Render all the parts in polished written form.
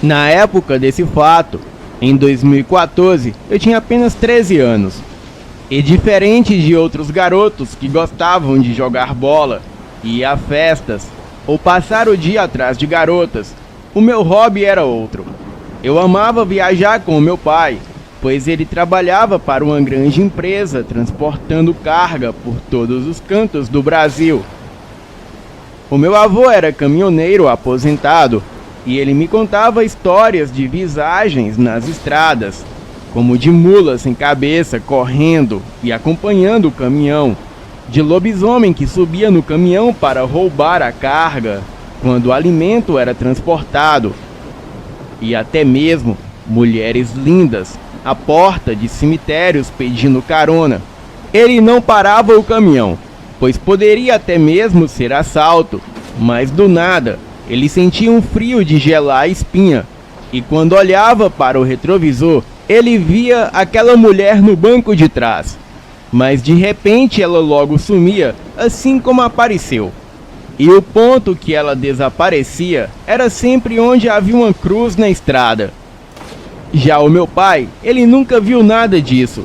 Na época desse fato, em 2014, eu tinha apenas 13 anos. E diferente de outros garotos que gostavam de jogar bola, ir a festas ou passar o dia atrás de garotas, o meu hobby era outro. Eu amava viajar com o meu pai, pois ele trabalhava para uma grande empresa transportando carga por todos os cantos do Brasil. O meu avô era caminhoneiro aposentado e ele me contava histórias de visagens nas estradas, como de mula sem cabeça correndo e acompanhando o caminhão, de lobisomem que subia no caminhão para roubar a carga quando o alimento era transportado, e até mesmo mulheres lindas à porta de cemitérios pedindo carona. Ele não parava o caminhão, pois poderia até mesmo ser assalto, mas do nada ele sentia um frio de gelar a espinha, e quando olhava para o retrovisor, ele via aquela mulher no banco de trás. Mas de repente ela logo sumia, assim como apareceu. E o ponto que ela desaparecia era sempre onde havia uma cruz na estrada. Já o meu pai, ele nunca viu nada disso.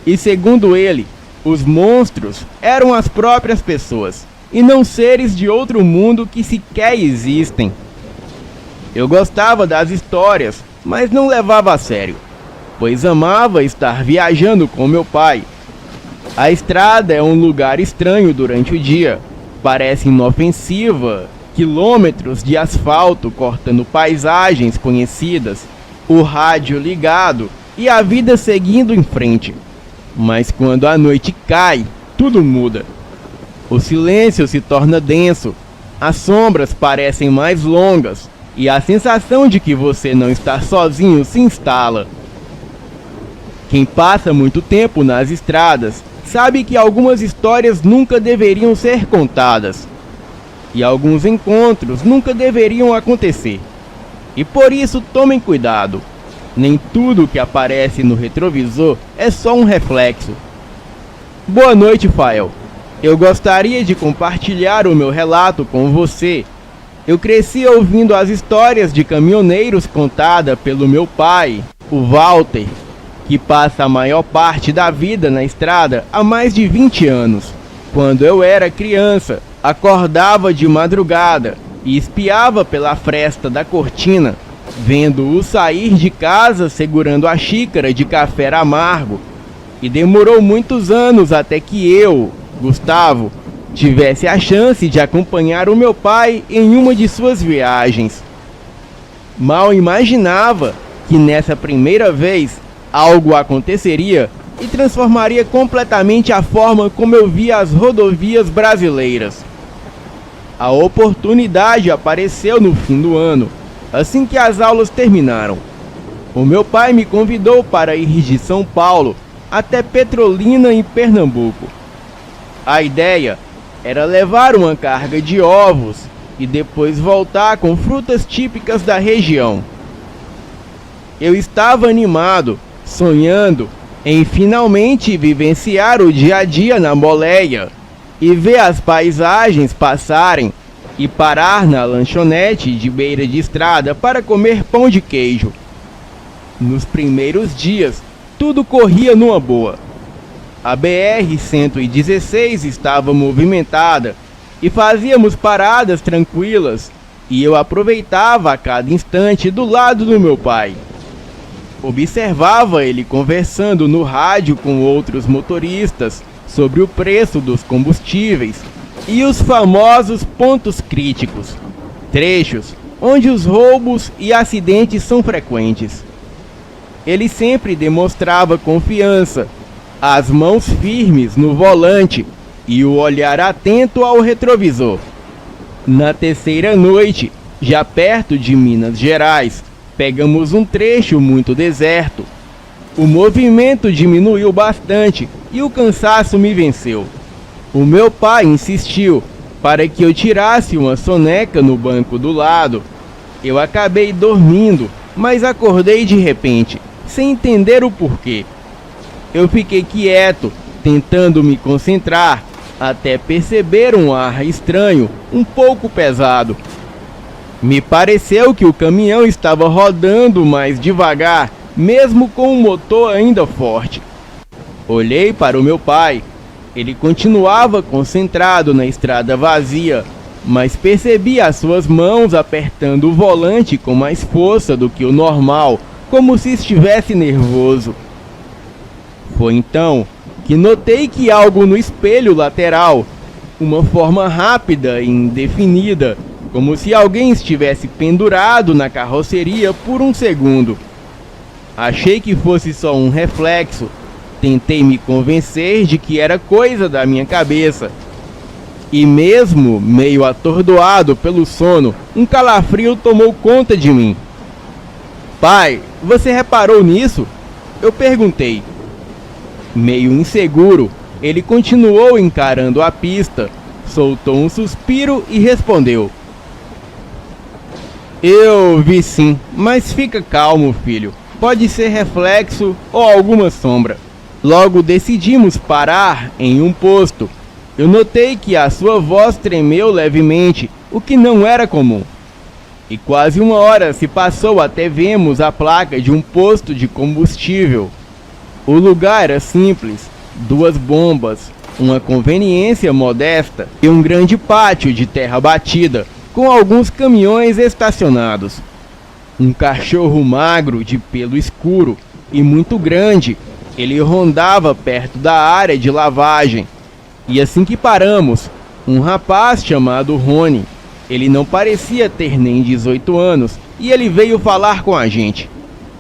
E segundo ele, os monstros eram as próprias pessoas, e não seres de outro mundo que sequer existem. Eu gostava das histórias, mas não levava a sério, pois amava estar viajando com meu pai. A estrada é um lugar estranho durante o dia, parece inofensiva, quilômetros de asfalto cortando paisagens conhecidas, o rádio ligado e a vida seguindo em frente. Mas quando a noite cai, tudo muda. O silêncio se torna denso, as sombras parecem mais longas e a sensação de que você não está sozinho se instala. Quem passa muito tempo nas estradas sabe que algumas histórias nunca deveriam ser contadas e alguns encontros nunca deveriam acontecer. E por isso tomem cuidado. Nem tudo que aparece no retrovisor é só um reflexo. Boa noite, Fael. Eu gostaria de compartilhar o meu relato com você. Eu cresci ouvindo as histórias de caminhoneiros contadas pelo meu pai, o Walter, que passa a maior parte da vida na estrada há mais de 20 anos. Quando eu era criança, acordava de madrugada e espiava pela fresta da cortina, vendo-o sair de casa segurando a xícara de café amargo. E demorou muitos anos até que eu, Gustavo, tivesse a chance de acompanhar o meu pai em uma de suas viagens. Mal imaginava que nessa primeira vez algo aconteceria e transformaria completamente a forma como eu via as rodovias brasileiras. A oportunidade apareceu no fim do ano, assim que as aulas terminaram. O meu pai me convidou para ir de São Paulo até Petrolina, em Pernambuco. A ideia era levar uma carga de ovos e depois voltar com frutas típicas da região. Eu estava animado, sonhando em finalmente vivenciar o dia a dia na boleia e ver as paisagens passarem e parar na lanchonete de beira de estrada para comer pão de queijo. Nos primeiros dias, tudo corria numa boa. A BR-116 estava movimentada e fazíamos paradas tranquilas, e eu aproveitava a cada instante do lado do meu pai. Observava ele conversando no rádio com outros motoristas sobre o preço dos combustíveis e os famosos pontos críticos, trechos onde os roubos e acidentes são frequentes. Ele sempre demonstrava confiança, as mãos firmes no volante e o olhar atento ao retrovisor. Na terceira noite, já perto de Minas Gerais, pegamos um trecho muito deserto. O movimento diminuiu bastante e o cansaço me venceu. O meu pai insistiu para que eu tirasse uma soneca no banco do lado. Eu acabei dormindo, mas acordei de repente, sem entender o porquê. Eu fiquei quieto, tentando me concentrar, até perceber um ar estranho, um pouco pesado. Me pareceu que o caminhão estava rodando mais devagar, mesmo com o motor ainda forte. Olhei para o meu pai. Ele continuava concentrado na estrada vazia, mas percebi as suas mãos apertando o volante com mais força do que o normal, como se estivesse nervoso. Foi então que notei que algo no espelho lateral, uma forma rápida e indefinida, como se alguém estivesse pendurado na carroceria por um segundo. Achei que fosse só um reflexo. Tentei me convencer de que era coisa da minha cabeça. E mesmo meio atordoado pelo sono, um calafrio tomou conta de mim. Pai, você reparou nisso? Eu perguntei. Meio inseguro, ele continuou encarando a pista, soltou um suspiro e respondeu. Eu vi sim, mas fica calmo, filho. Pode ser reflexo ou alguma sombra. Logo decidimos parar em um posto. Eu notei que a sua voz tremeu levemente, o que não era comum. E quase uma hora se passou até vermos a placa de um posto de combustível. O lugar era simples, 2 bombas, uma conveniência modesta e um grande pátio de terra batida, com alguns caminhões estacionados. Um cachorro magro de pelo escuro e muito grande, ele rondava perto da área de lavagem. E assim que paramos, um rapaz chamado Rony, ele não parecia ter nem 18 anos, e ele veio falar com a gente.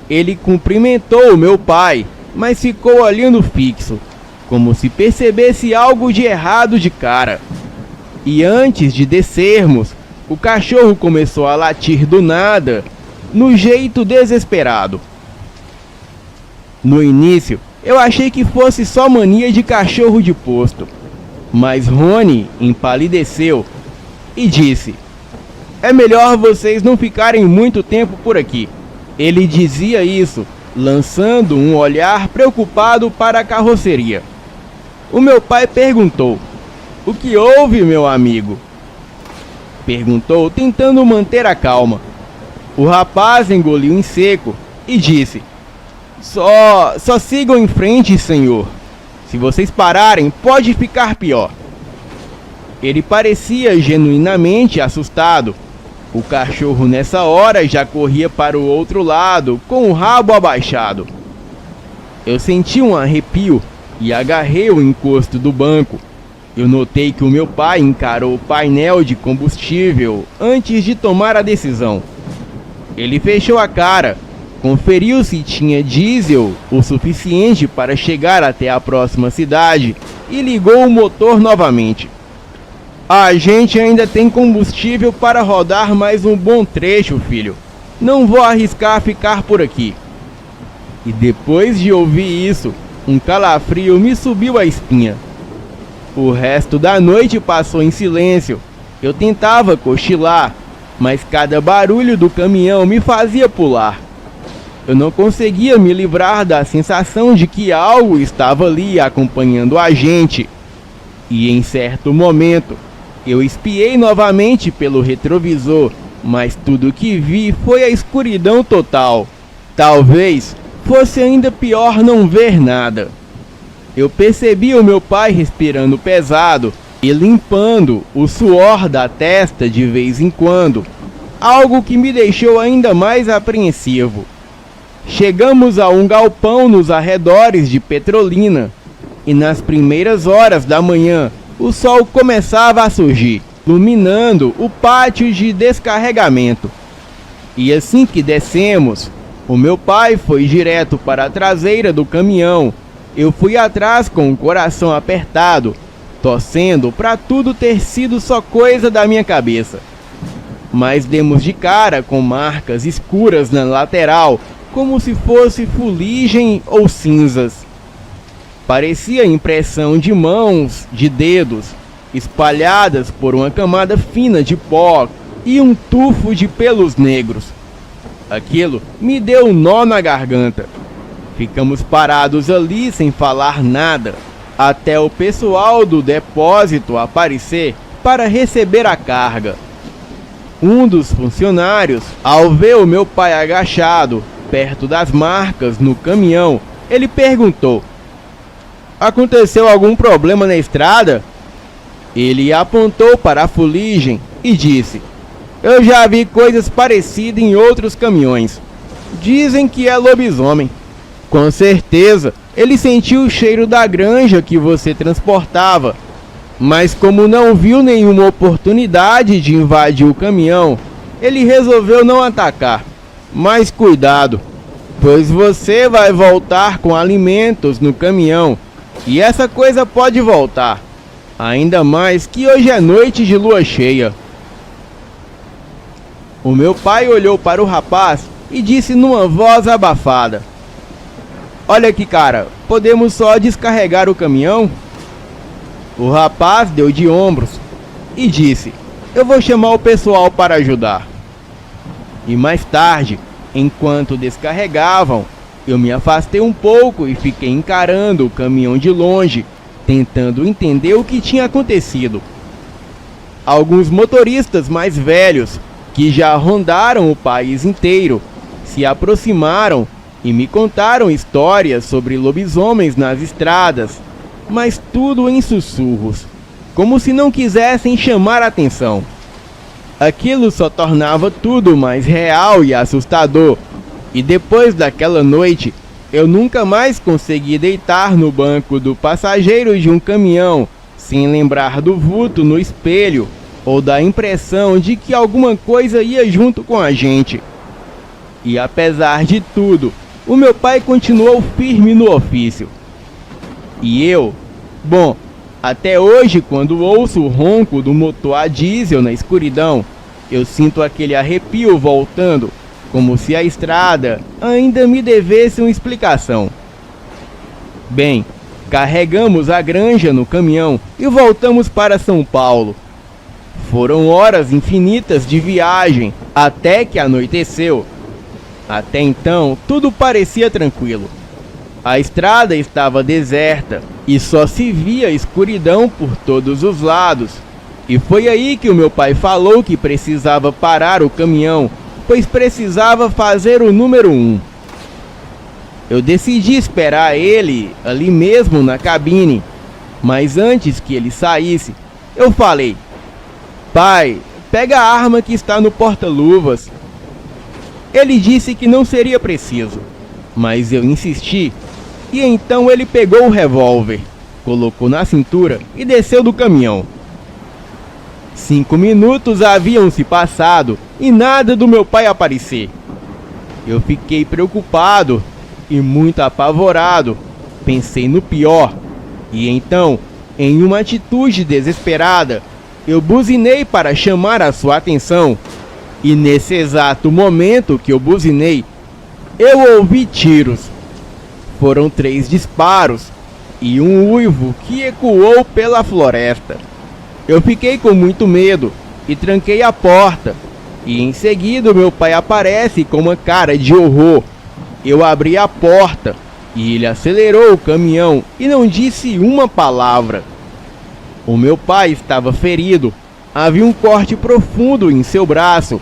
Ele cumprimentou o meu pai, mas ficou olhando fixo, como se percebesse algo de errado de cara. E antes de descermos, o cachorro começou a latir do nada, no jeito desesperado. No início, eu achei que fosse só mania de cachorro de posto, mas Rony empalideceu e disse: é melhor vocês não ficarem muito tempo por aqui. Ele dizia isso, lançando um olhar preocupado para a carroceria. O meu pai perguntou: o que houve, meu amigo? Perguntou, tentando manter a calma. O rapaz engoliu em seco e disse: Só sigam em frente, senhor. Se vocês pararem, pode ficar pior. Ele parecia genuinamente assustado. O cachorro nessa hora já corria para o outro lado, com o rabo abaixado. Eu senti um arrepio e agarrei o encosto do banco. Eu notei que o meu pai encarou o painel de combustível antes de tomar a decisão. Ele fechou a cara, conferiu se tinha diesel o suficiente para chegar até a próxima cidade e ligou o motor novamente. A gente ainda tem combustível para rodar mais um bom trecho, filho. Não vou arriscar ficar por aqui. E depois de ouvir isso, um calafrio me subiu a espinha. O resto da noite passou em silêncio. Eu tentava cochilar, mas cada barulho do caminhão me fazia pular. Eu não conseguia me livrar da sensação de que algo estava ali acompanhando a gente. E em certo momento, eu espiei novamente pelo retrovisor, mas tudo que vi foi a escuridão total. Talvez fosse ainda pior não ver nada. Eu percebi o meu pai respirando pesado e limpando o suor da testa de vez em quando, algo que me deixou ainda mais apreensivo. Chegamos a um galpão nos arredores de Petrolina, e nas primeiras horas da manhã, o sol começava a surgir, iluminando o pátio de descarregamento. E assim que descemos, o meu pai foi direto para a traseira do caminhão. Eu fui atrás com o coração apertado, torcendo para tudo ter sido só coisa da minha cabeça. Mas demos de cara com marcas escuras na lateral, como se fosse fuligem ou cinzas. Parecia impressão de mãos, de dedos, espalhadas por uma camada fina de pó e um tufo de pelos negros. Aquilo me deu um nó na garganta. Ficamos parados ali sem falar nada, até o pessoal do depósito aparecer para receber a carga. Um dos funcionários, ao ver o meu pai agachado perto das marcas no caminhão, ele perguntou: aconteceu algum problema na estrada? Ele apontou para a fuligem e disse: eu já vi coisas parecidas em outros caminhões. Dizem que é lobisomem. Com certeza, ele sentiu o cheiro da granja que você transportava, mas como não viu nenhuma oportunidade de invadir o caminhão, ele resolveu não atacar. Mas cuidado, pois você vai voltar com alimentos no caminhão e essa coisa pode voltar. Ainda mais que hoje é noite de lua cheia. O meu pai olhou para o rapaz e disse numa voz abafada: olha aqui, cara, podemos só descarregar o caminhão? O rapaz deu de ombros e disse: eu vou chamar o pessoal para ajudar. E mais tarde, enquanto descarregavam, eu me afastei um pouco e fiquei encarando o caminhão de longe, tentando entender o que tinha acontecido. Alguns motoristas mais velhos, que já rondaram o país inteiro, se aproximaram e me contaram histórias sobre lobisomens nas estradas, mas tudo em sussurros, como se não quisessem chamar atenção. Aquilo só tornava tudo mais real e assustador, e depois daquela noite, eu nunca mais consegui deitar no banco do passageiro de um caminhão sem lembrar do vulto no espelho ou da impressão de que alguma coisa ia junto com a gente. E apesar de tudo, o meu pai continuou firme no ofício. E eu, bom, até hoje, quando ouço o ronco do motor a diesel na escuridão, eu sinto aquele arrepio voltando, como se a estrada ainda me devesse uma explicação. Bem, carregamos a granja no caminhão e voltamos para São Paulo. Foram horas infinitas de viagem até que anoiteceu. Até então, tudo parecia tranquilo. A estrada estava deserta e só se via escuridão por todos os lados. E foi aí que o meu pai falou que precisava parar o caminhão, pois precisava fazer o número 1. Eu decidi esperar ele ali mesmo na cabine, mas antes que ele saísse, eu falei: pai, pega a arma que está no porta-luvas. Ele disse que não seria preciso, mas eu insisti, e então ele pegou o revólver, colocou na cintura e desceu do caminhão. 5 minutos haviam se passado e nada do meu pai aparecer. Eu fiquei preocupado e muito apavorado, pensei no pior, e então, em uma atitude desesperada, eu buzinei para chamar a sua atenção, e nesse exato momento que eu buzinei, eu ouvi tiros. Foram 3 disparos e um uivo que ecoou pela floresta. Eu fiquei com muito medo e tranquei a porta, e em seguida meu pai aparece com uma cara de horror. Eu abri a porta e ele acelerou o caminhão e não disse uma palavra. O meu pai estava ferido, havia um corte profundo em seu braço,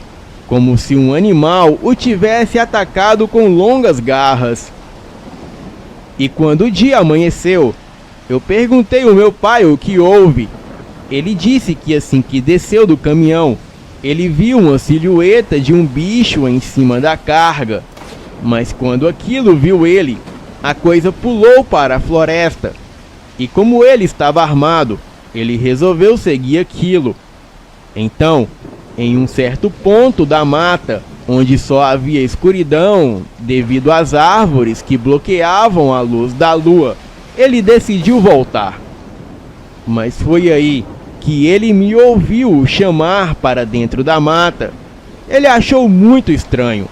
como se um animal o tivesse atacado com longas garras. E quando o dia amanheceu, eu perguntei ao meu pai o que houve. Ele disse que assim que desceu do caminhão, ele viu uma silhueta de um bicho em cima da carga. Mas quando aquilo viu ele, a coisa pulou para a floresta. E como ele estava armado, ele resolveu seguir aquilo. Então, em um certo ponto da mata, onde só havia escuridão devido às árvores que bloqueavam a luz da lua, ele decidiu voltar. Mas foi aí que ele me ouviu chamar para dentro da mata. Ele achou muito estranho.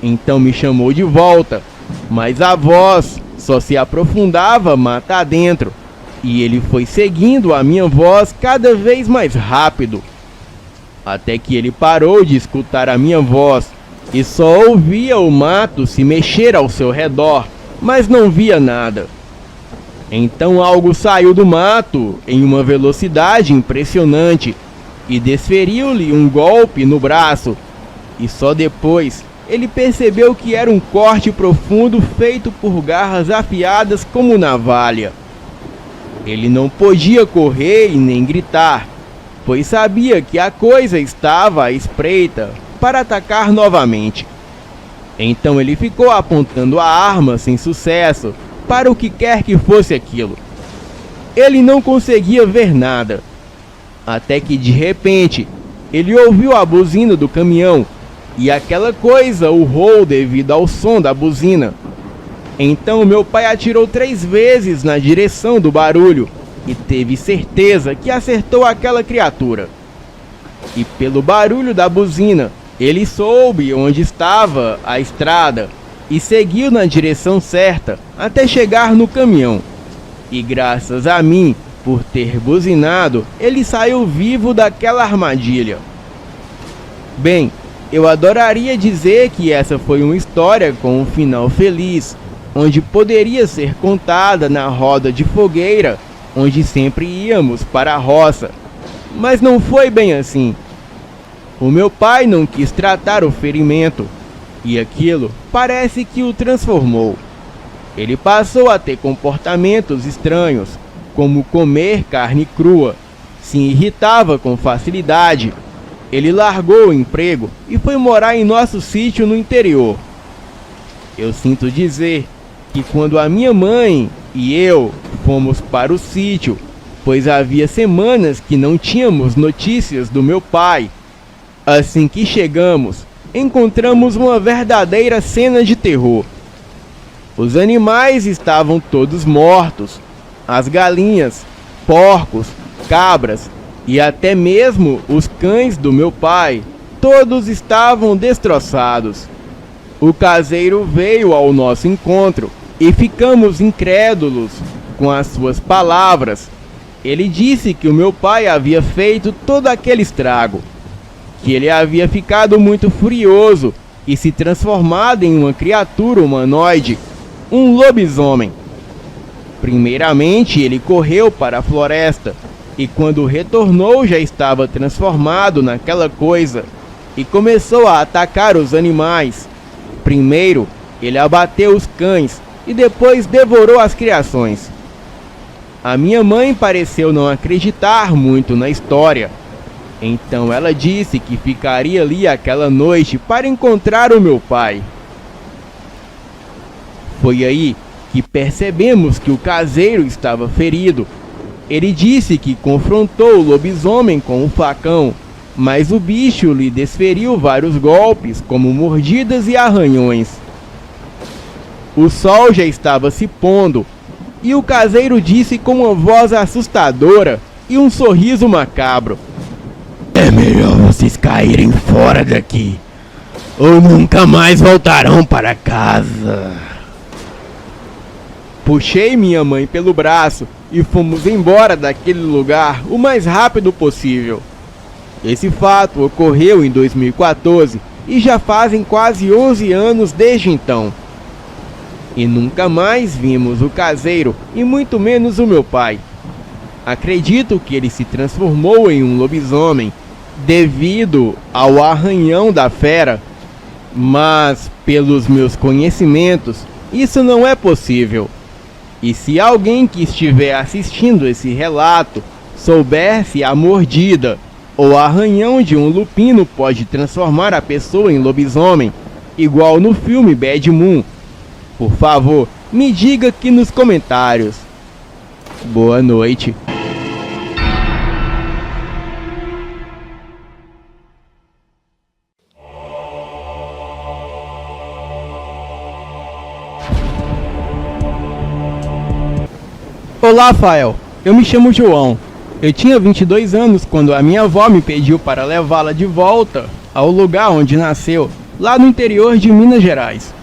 Então me chamou de volta, mas a voz só se aprofundava mata adentro, e ele foi seguindo a minha voz cada vez mais rápido, até que ele parou de escutar a minha voz e só ouvia o mato se mexer ao seu redor, mas não via nada. Então algo saiu do mato em uma velocidade impressionante e desferiu-lhe um golpe no braço, e só depois ele percebeu que era um corte profundo feito por garras afiadas como navalha. Ele não podia correr e nem gritar, pois sabia que a coisa estava à espreita para atacar novamente. Então ele ficou apontando a arma sem sucesso para o que quer que fosse aquilo. Ele não conseguia ver nada, até que de repente ele ouviu a buzina do caminhão e aquela coisa urrou devido ao som da buzina. Então meu pai atirou 3 vezes na direção do barulho e teve certeza que acertou aquela criatura. E pelo barulho da buzina, ele soube onde estava a estrada e seguiu na direção certa até chegar no caminhão. E graças a mim, por ter buzinado, ele saiu vivo daquela armadilha. Bem, eu adoraria dizer que essa foi uma história com um final feliz, onde poderia ser contada na roda de fogueira, onde sempre íamos para a roça. Mas não foi bem assim. O meu pai não quis tratar o ferimento, e aquilo parece que o transformou. Ele passou a ter comportamentos estranhos, como comer carne crua, se irritava com facilidade. Ele largou o emprego e foi morar em nosso sítio no interior. Eu sinto dizer que quando a minha mãe e eu fomos para o sítio, pois havia semanas que não tínhamos notícias do meu pai, assim que chegamos, encontramos uma verdadeira cena de terror. Os animais estavam todos mortos, as galinhas, porcos, cabras e até mesmo os cães do meu pai, todos estavam destroçados. O caseiro veio ao nosso encontro e ficamos incrédulos com as suas palavras. Ele disse que o meu pai havia feito todo aquele estrago, que ele havia ficado muito furioso e se transformado em uma criatura humanoide, um lobisomem. Primeiramente, ele correu para a floresta e quando retornou já estava transformado naquela coisa e começou a atacar os animais. Primeiro, ele abateu os cães e depois devorou as criações. A minha mãe pareceu não acreditar muito na história. Então ela disse que ficaria ali aquela noite para encontrar o meu pai. Foi aí que percebemos que o caseiro estava ferido. Ele disse que confrontou o lobisomem com um facão, mas o bicho lhe desferiu vários golpes, como mordidas e arranhões. O sol já estava se pondo, e o caseiro disse com uma voz assustadora e um sorriso macabro: "É melhor vocês caírem fora daqui, ou nunca mais voltarão para casa." Puxei minha mãe pelo braço e fomos embora daquele lugar o mais rápido possível. Esse fato ocorreu em 2014 e já fazem quase 11 anos desde então. E nunca mais vimos o caseiro e muito menos o meu pai. Acredito que ele se transformou em um lobisomem devido ao arranhão da fera, mas pelos meus conhecimentos isso não é possível. E se alguém que estiver assistindo esse relato souber se a mordida ou arranhão de um lupino pode transformar a pessoa em lobisomem, igual no filme Bad Moon, por favor, me diga aqui nos comentários. Boa noite. Olá, Fael. Eu me chamo João. Eu tinha 22 anos quando a minha avó me pediu para levá-la de volta ao lugar onde nasceu, lá no interior de Minas Gerais.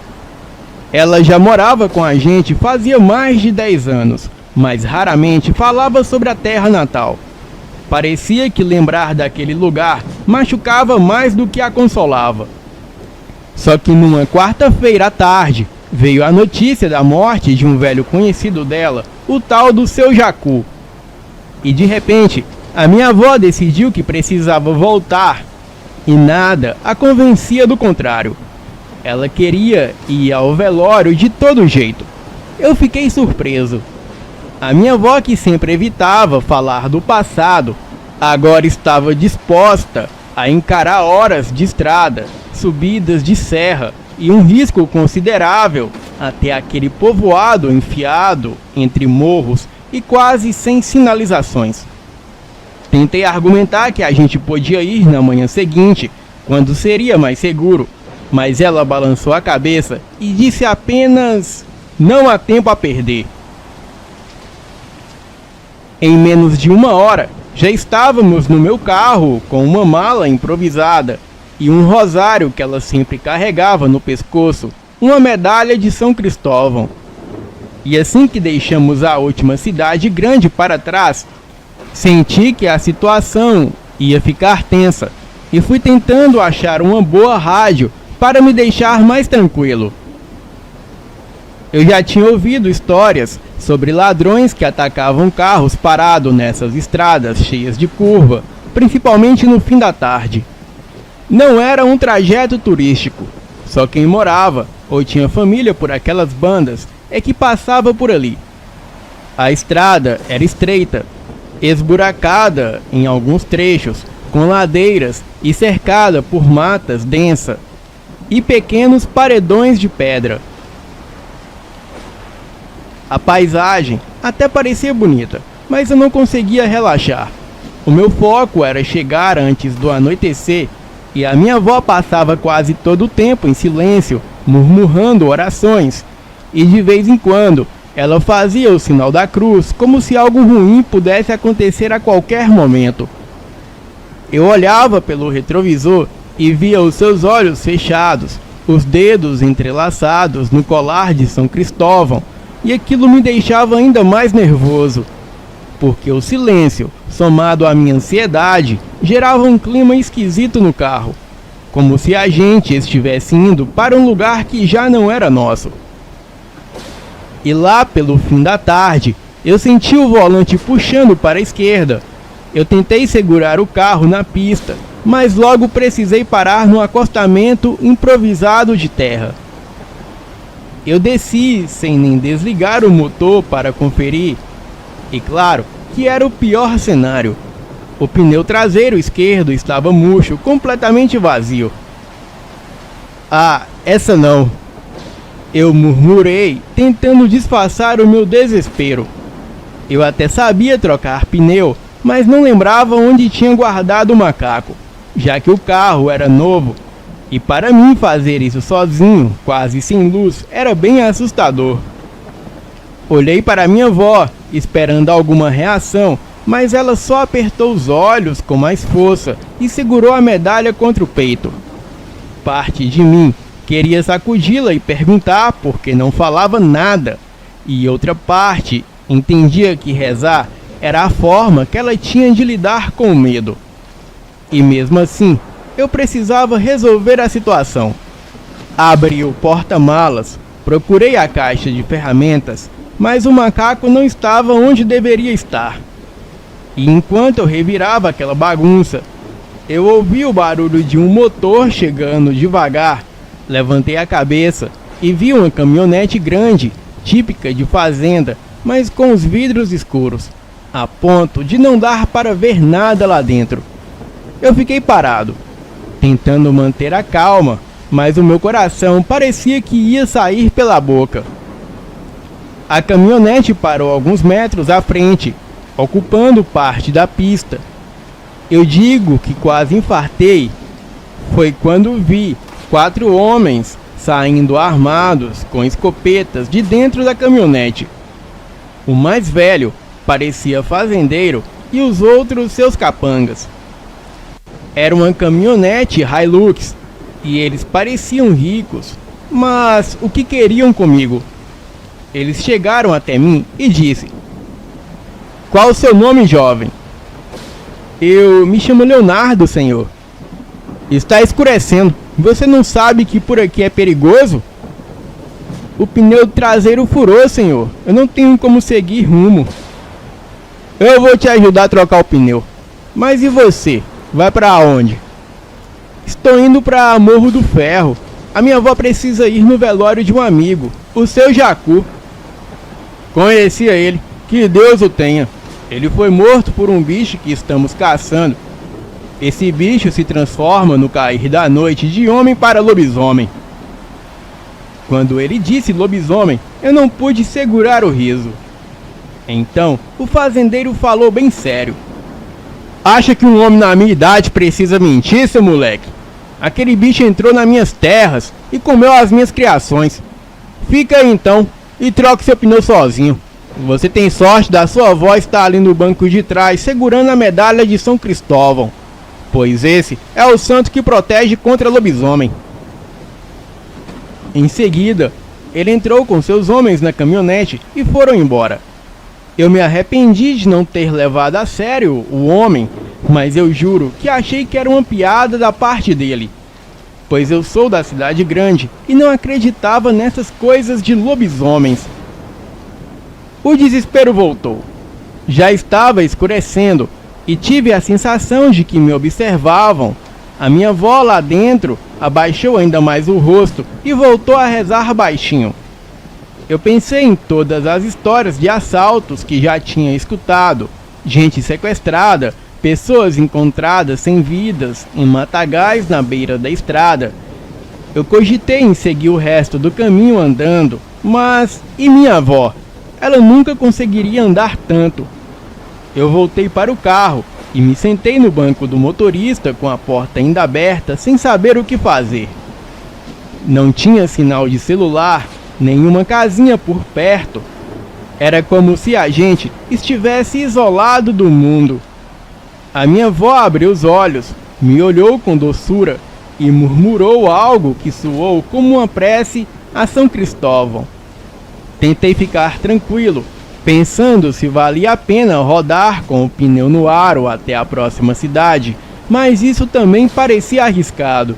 Ela já morava com a gente fazia mais de 10 anos, mas raramente falava sobre a terra natal. Parecia que lembrar daquele lugar machucava mais do que a consolava. Só que numa quarta-feira à tarde, veio a notícia da morte de um velho conhecido dela, o tal do seu Jacu. E de repente, A minha avó decidiu que precisava voltar e nada a convencia do contrário. Ela queria ir ao velório de todo jeito. Eu fiquei surpreso. A minha avó, que sempre evitava falar do passado, agora estava disposta a encarar horas de estrada, subidas de serra e um risco considerável até aquele povoado enfiado entre morros e quase sem sinalizações. Tentei argumentar que a gente podia ir na manhã seguinte, quando seria mais seguro, mas ela balançou a cabeça e disse apenas: "Não há tempo a perder." Em menos de 1 hora, já estávamos no meu carro com uma mala improvisada e um rosário que ela sempre carregava no pescoço, uma medalha de São Cristóvão. E assim que deixamos a última cidade grande para trás, senti que a situação ia ficar tensa e fui tentando achar uma boa rádio para me deixar mais tranquilo. Eu já tinha ouvido histórias sobre ladrões que atacavam carros parados nessas estradas cheias de curva, principalmente no fim da tarde. Não era um trajeto turístico, só quem morava ou tinha família por aquelas bandas é que passava por ali. A estrada era estreita, esburacada em alguns trechos, com ladeiras e cercada por matas densas e pequenos paredões de pedra. A paisagem até parecia bonita, mas eu não conseguia relaxar. O meu foco era chegar antes do anoitecer e a minha avó passava quase todo o tempo em silêncio, murmurando orações, e de vez em quando ela fazia o sinal da cruz, como se algo ruim pudesse acontecer a qualquer momento. Eu olhava pelo retrovisor e via os seus olhos fechados, os dedos entrelaçados no colar de São Cristóvão, e aquilo me deixava ainda mais nervoso, porque o silêncio, somado à minha ansiedade, gerava um clima esquisito no carro, como se a gente estivesse indo para um lugar que já não era nosso. E lá pelo fim da tarde, eu senti o volante puxando para a esquerda. Eu tentei segurar o carro na pista, mas logo precisei parar no acostamento improvisado de terra. Eu desci sem nem desligar o motor para conferir, e claro que era o pior cenário. O pneu traseiro esquerdo estava murcho, completamente vazio. "Ah, essa não," eu murmurei, tentando disfarçar o meu desespero. Eu até sabia trocar pneu, mas não lembrava onde tinha guardado o macaco, já que o carro era novo. E para mim fazer isso sozinho, quase sem luz, era bem assustador. Olhei para minha avó, esperando alguma reação, mas ela só apertou os olhos com mais força e segurou a medalha contra o peito. Parte de mim queria sacudi-la e perguntar por que não falava nada, e outra parte entendia que rezar era a forma que ela tinha de lidar com o medo. E mesmo assim, eu precisava resolver a situação. Abri o porta-malas, procurei a caixa de ferramentas, mas o macaco não estava onde deveria estar. E enquanto eu revirava aquela bagunça, eu ouvi o barulho de um motor chegando devagar. Levantei a cabeça e vi uma caminhonete grande, típica de fazenda, mas com os vidros escuros, a ponto de não dar para ver nada lá dentro. Eu fiquei parado, tentando manter a calma, mas o meu coração parecia que ia sair pela boca. A caminhonete parou alguns metros à frente, ocupando parte da pista. Eu digo que quase infartei. Foi quando vi 4 homens saindo armados com escopetas de dentro da caminhonete. O mais velho parecia fazendeiro e os outros seus capangas. Era uma caminhonete Hilux e eles pareciam ricos, mas o que queriam comigo? Eles chegaram até mim e disse: "Qual o seu nome, jovem?" "Eu me chamo Leonardo, senhor." "Está escurecendo. Você não sabe que por aqui é perigoso?" "O pneu traseiro furou, senhor. Eu não tenho como seguir rumo." "Eu vou te ajudar a trocar o pneu." Mas e você? Vai pra onde? Estou indo pra Morro do Ferro. A minha avó precisa ir no velório de um amigo, o seu Jacu. Conhecia ele, que Deus o tenha. Ele foi morto por um bicho que estamos caçando. Esse bicho se transforma no cair da noite de homem para lobisomem. Quando ele disse lobisomem, eu não pude segurar o riso. Então, o fazendeiro falou bem sério. Acha que um homem na minha idade precisa mentir, seu moleque? Aquele bicho entrou nas minhas terras e comeu as minhas criações. Fica aí então e troque seu pneu sozinho. Você tem sorte da sua avó estar ali no banco de trás segurando a medalha de São Cristóvão, pois esse é o santo que protege contra lobisomem. Em seguida, ele entrou com seus homens na caminhonete e foram embora. Eu me arrependi de não ter levado a sério o homem, mas eu juro que achei que era uma piada da parte dele, pois eu sou da cidade grande e não acreditava nessas coisas de lobisomens. O desespero voltou. Já estava escurecendo e tive a sensação de que me observavam. A minha avó lá dentro abaixou ainda mais o rosto e voltou a rezar baixinho. Eu pensei em todas as histórias de assaltos que já tinha escutado, gente sequestrada, pessoas encontradas sem vidas em matagais na beira da estrada. Eu cogitei em seguir o resto do caminho andando, mas e minha avó? Ela nunca conseguiria andar tanto. Eu voltei para o carro e me sentei no banco do motorista com a porta ainda aberta, sem saber o que fazer. Não tinha sinal de celular, nenhuma casinha por perto. Era como se a gente estivesse isolado do mundo. A minha avó abriu os olhos, me olhou com doçura e murmurou algo que soou como uma prece a São Cristóvão. Tentei ficar tranquilo, pensando se valia a pena rodar com o pneu no aro até a próxima cidade, mas isso também parecia arriscado.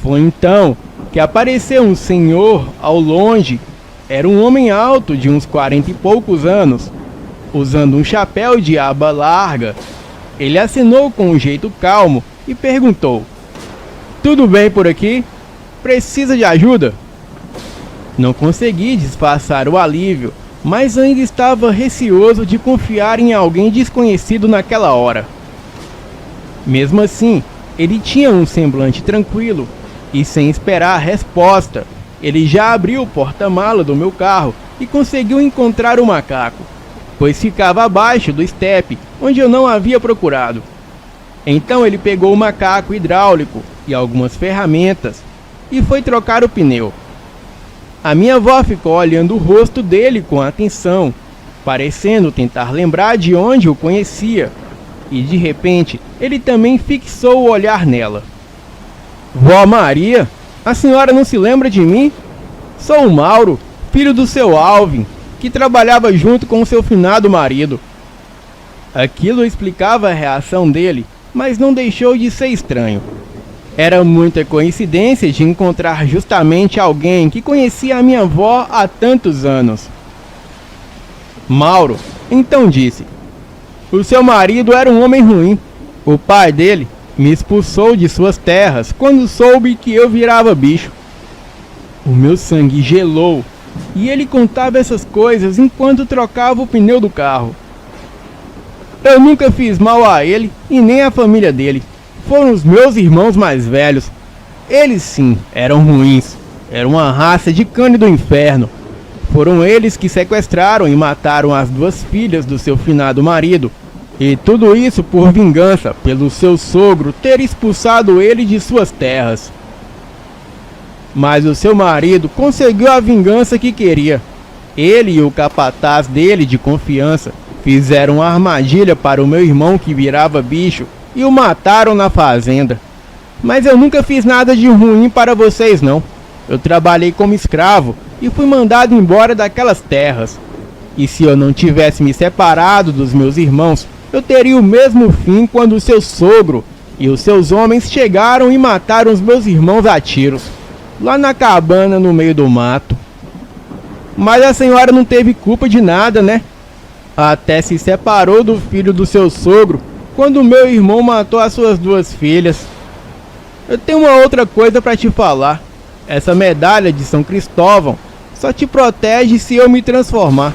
Foi então que apareceu um senhor ao longe. Era um homem alto de uns 40 e poucos anos, usando um chapéu de aba larga. Ele acenou com um jeito calmo e perguntou: "Tudo bem por aqui? Precisa de ajuda?" Não consegui disfarçar o alívio, mas ainda estava receoso de confiar em alguém desconhecido naquela hora. Mesmo assim, ele tinha um semblante tranquilo, e sem esperar a resposta, ele já abriu o porta-mala do meu carro e conseguiu encontrar o macaco, pois ficava abaixo do estepe, onde eu não havia procurado. Então ele pegou o macaco hidráulico e algumas ferramentas e foi trocar o pneu. A minha avó ficou olhando o rosto dele com atenção, parecendo tentar lembrar de onde o conhecia, e de repente ele também fixou o olhar nela. "Vó Maria, a senhora não se lembra de mim? Sou o Mauro, filho do seu Alvin, que trabalhava junto com o seu finado marido." Aquilo explicava a reação dele, mas não deixou de ser estranho. Era muita coincidência de encontrar justamente alguém que conhecia a minha avó há tantos anos. Mauro então disse: "O seu marido era um homem ruim. O pai dele me expulsou de suas terras quando soube que eu virava bicho." O meu sangue gelou e ele contava essas coisas enquanto trocava o pneu do carro. "Eu nunca fiz mal a ele e nem à família dele. Foram os meus irmãos mais velhos. Eles sim, eram ruins. Eram uma raça de cães do inferno. Foram eles que sequestraram e mataram as 2 filhas do seu finado marido. E tudo isso por vingança, pelo seu sogro ter expulsado ele de suas terras. Mas o seu marido conseguiu a vingança que queria. Ele e o capataz dele de confiança fizeram uma armadilha para o meu irmão que virava bicho e o mataram na fazenda. Mas eu nunca fiz nada de ruim para vocês não. Eu trabalhei como escravo e fui mandado embora daquelas terras. E se eu não tivesse me separado dos meus irmãos, eu teria o mesmo fim quando o seu sogro e os seus homens chegaram e mataram os meus irmãos a tiros, lá na cabana no meio do mato. Mas a senhora não teve culpa de nada, né? Até se separou do filho do seu sogro quando meu irmão matou as suas 2 filhas. Eu tenho uma outra coisa para te falar. Essa medalha de São Cristóvão só te protege se eu me transformar.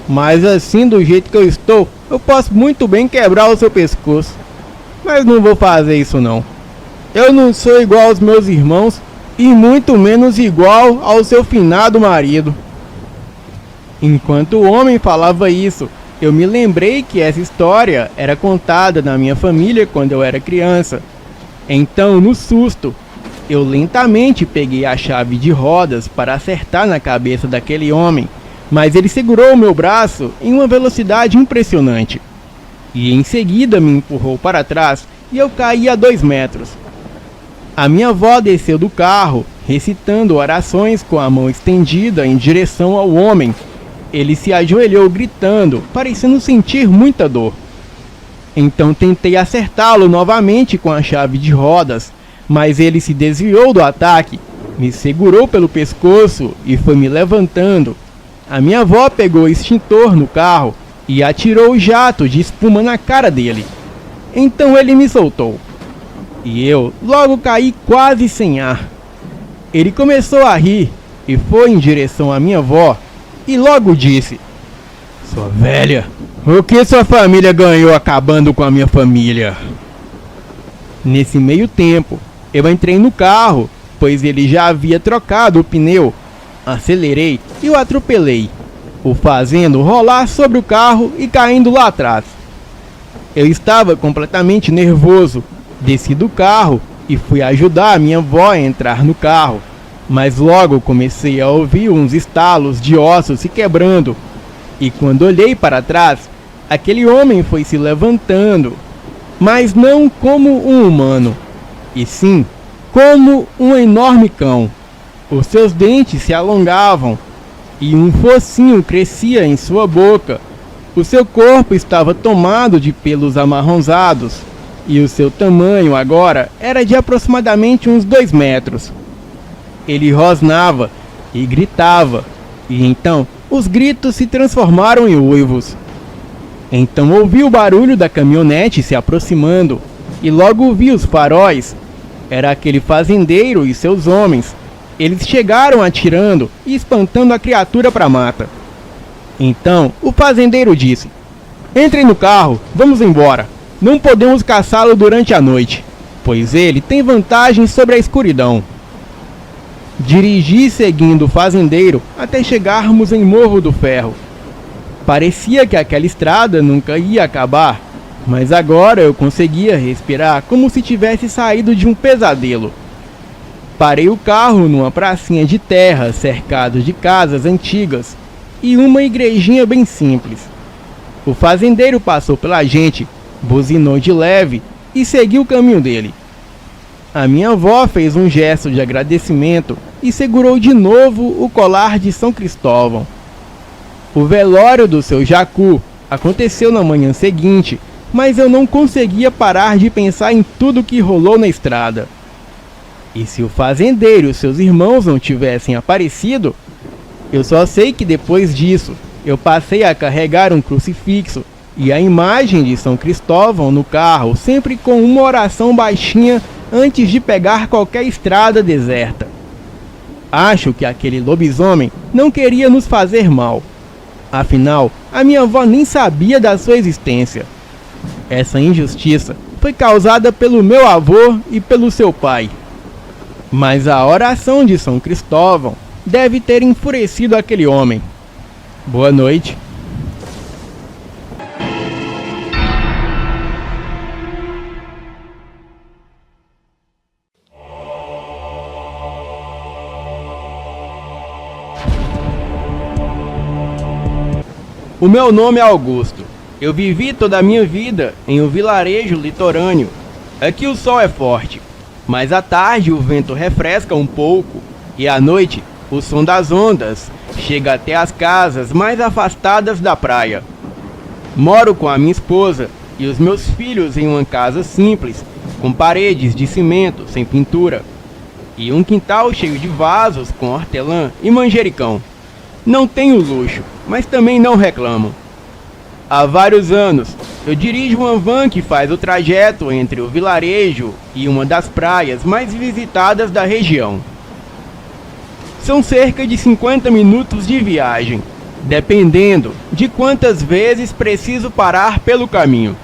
Mas assim, do jeito que eu estou, eu posso muito bem quebrar o seu pescoço. Mas não vou fazer isso não. Eu não sou igual aos meus irmãos e muito menos igual ao seu finado marido. Enquanto o homem falava isso, eu me lembrei que essa história era contada na minha família quando eu era criança. Então, no susto, eu lentamente peguei a chave de rodas para acertar na cabeça daquele homem, mas ele segurou o meu braço em uma velocidade impressionante. E em seguida me empurrou para trás e eu caí a 2 metros. A minha avó desceu do carro, recitando orações com a mão estendida em direção ao homem. Ele se ajoelhou gritando, parecendo sentir muita dor. Então tentei acertá-lo novamente com a chave de rodas, mas ele se desviou do ataque, me segurou pelo pescoço e foi me levantando. A minha avó pegou o extintor no carro e atirou o jato de espuma na cara dele. Então ele me soltou. E eu logo caí quase sem ar. Ele começou a rir e foi em direção à minha avó e logo disse: "Sua velha, o que sua família ganhou acabando com a minha família?" Nesse meio tempo, eu entrei no carro, pois ele já havia trocado o pneu. Acelerei e o atropelei, o fazendo rolar sobre o carro e caindo lá atrás. Eu estava completamente nervoso, desci do carro e fui ajudar a minha avó a entrar no carro, mas logo comecei a ouvir uns estalos de ossos se quebrando, e quando olhei para trás, aquele homem foi se levantando, mas não como um humano, e sim como um enorme cão. Os seus dentes se alongavam e um focinho crescia em sua boca. O seu corpo estava tomado de pelos amarronzados e o seu tamanho agora era de aproximadamente uns 2 metros. Ele rosnava e gritava, e então os gritos se transformaram em uivos. Então ouvi o barulho da caminhonete se aproximando e logo vi os faróis. Era aquele fazendeiro e seus homens. Eles chegaram atirando e espantando a criatura para a mata. Então o fazendeiro disse: "Entrem no carro, vamos embora. Não podemos caçá-lo durante a noite, pois ele tem vantagem sobre a escuridão." Dirigi seguindo o fazendeiro até chegarmos em Morro do Ferro. Parecia que aquela estrada nunca ia acabar, mas agora eu conseguia respirar como se tivesse saído de um pesadelo. Parei o carro numa pracinha de terra cercado de casas antigas e uma igrejinha bem simples. O fazendeiro passou pela gente, buzinou de leve e seguiu o caminho dele. A minha avó fez um gesto de agradecimento e segurou de novo o colar de São Cristóvão. O velório do seu Jacu aconteceu na manhã seguinte, mas eu não conseguia parar de pensar em tudo que rolou na estrada. E se o fazendeiro e seus irmãos não tivessem aparecido? Eu só sei que depois disso, eu passei a carregar um crucifixo e a imagem de São Cristóvão no carro, sempre com uma oração baixinha antes de pegar qualquer estrada deserta. Acho que aquele lobisomem não queria nos fazer mal. Afinal, a minha avó nem sabia da sua existência. Essa injustiça foi causada pelo meu avô e pelo seu pai. Mas a oração de São Cristóvão deve ter enfurecido aquele homem. Boa noite. O meu nome é Augusto. Eu vivi toda a minha vida em um vilarejo litorâneo. Aqui o sol é forte, mas à tarde o vento refresca um pouco e à noite o som das ondas chega até as casas mais afastadas da praia. Moro com a minha esposa e os meus filhos em uma casa simples, com paredes de cimento sem pintura e um quintal cheio de vasos com hortelã e manjericão. Não tenho luxo, mas também não reclamo. Há vários anos, Eu dirijo uma van que faz o trajeto entre o vilarejo e uma das praias mais visitadas da região. São cerca de 50 minutos de viagem, dependendo de quantas vezes preciso parar pelo caminho.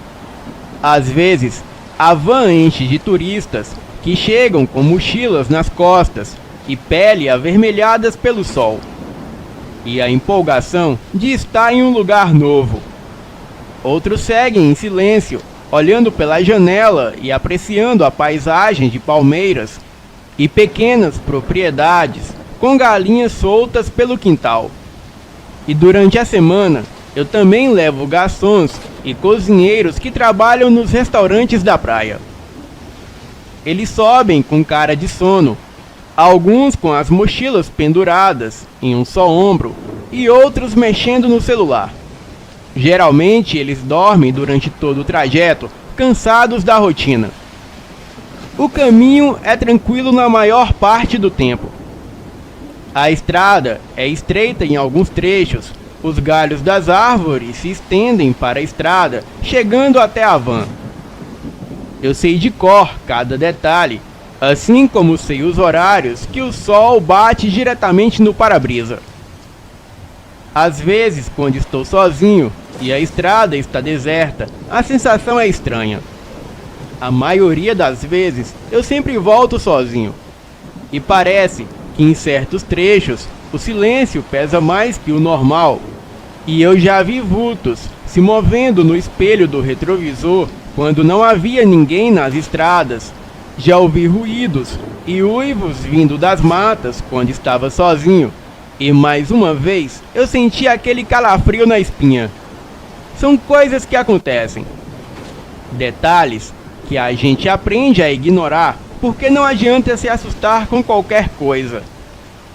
Às vezes, a van enche de turistas que chegam com mochilas nas costas e pele avermelhadas pelo sol, e a empolgação de estar em um lugar novo. Outros seguem em silêncio, olhando pela janela e apreciando a paisagem de palmeiras e pequenas propriedades com galinhas soltas pelo quintal. E durante a semana, eu também levo garçons e cozinheiros que trabalham nos restaurantes da praia. Eles sobem com cara de sono, alguns com as mochilas penduradas em um só ombro e outros mexendo no celular. Geralmente eles dormem durante todo o trajeto, cansados da rotina. O caminho é tranquilo na maior parte do tempo. A estrada é estreita em alguns trechos. Os galhos das árvores se estendem para a estrada, chegando até a van. Eu sei de cor cada detalhe, assim como sei os horários que o sol bate diretamente no para-brisa. Às vezes, quando estou sozinho e a estrada está deserta, a sensação é estranha. A maioria das vezes, eu sempre volto sozinho. E parece que em certos trechos, o silêncio pesa mais que o normal. E eu já vi vultos se movendo no espelho do retrovisor quando não havia ninguém nas estradas. Já ouvi ruídos e uivos vindo das matas quando estava sozinho. E mais uma vez, eu senti aquele calafrio na espinha. São coisas que acontecem. Detalhes que a gente aprende a ignorar porque não adianta se assustar com qualquer coisa.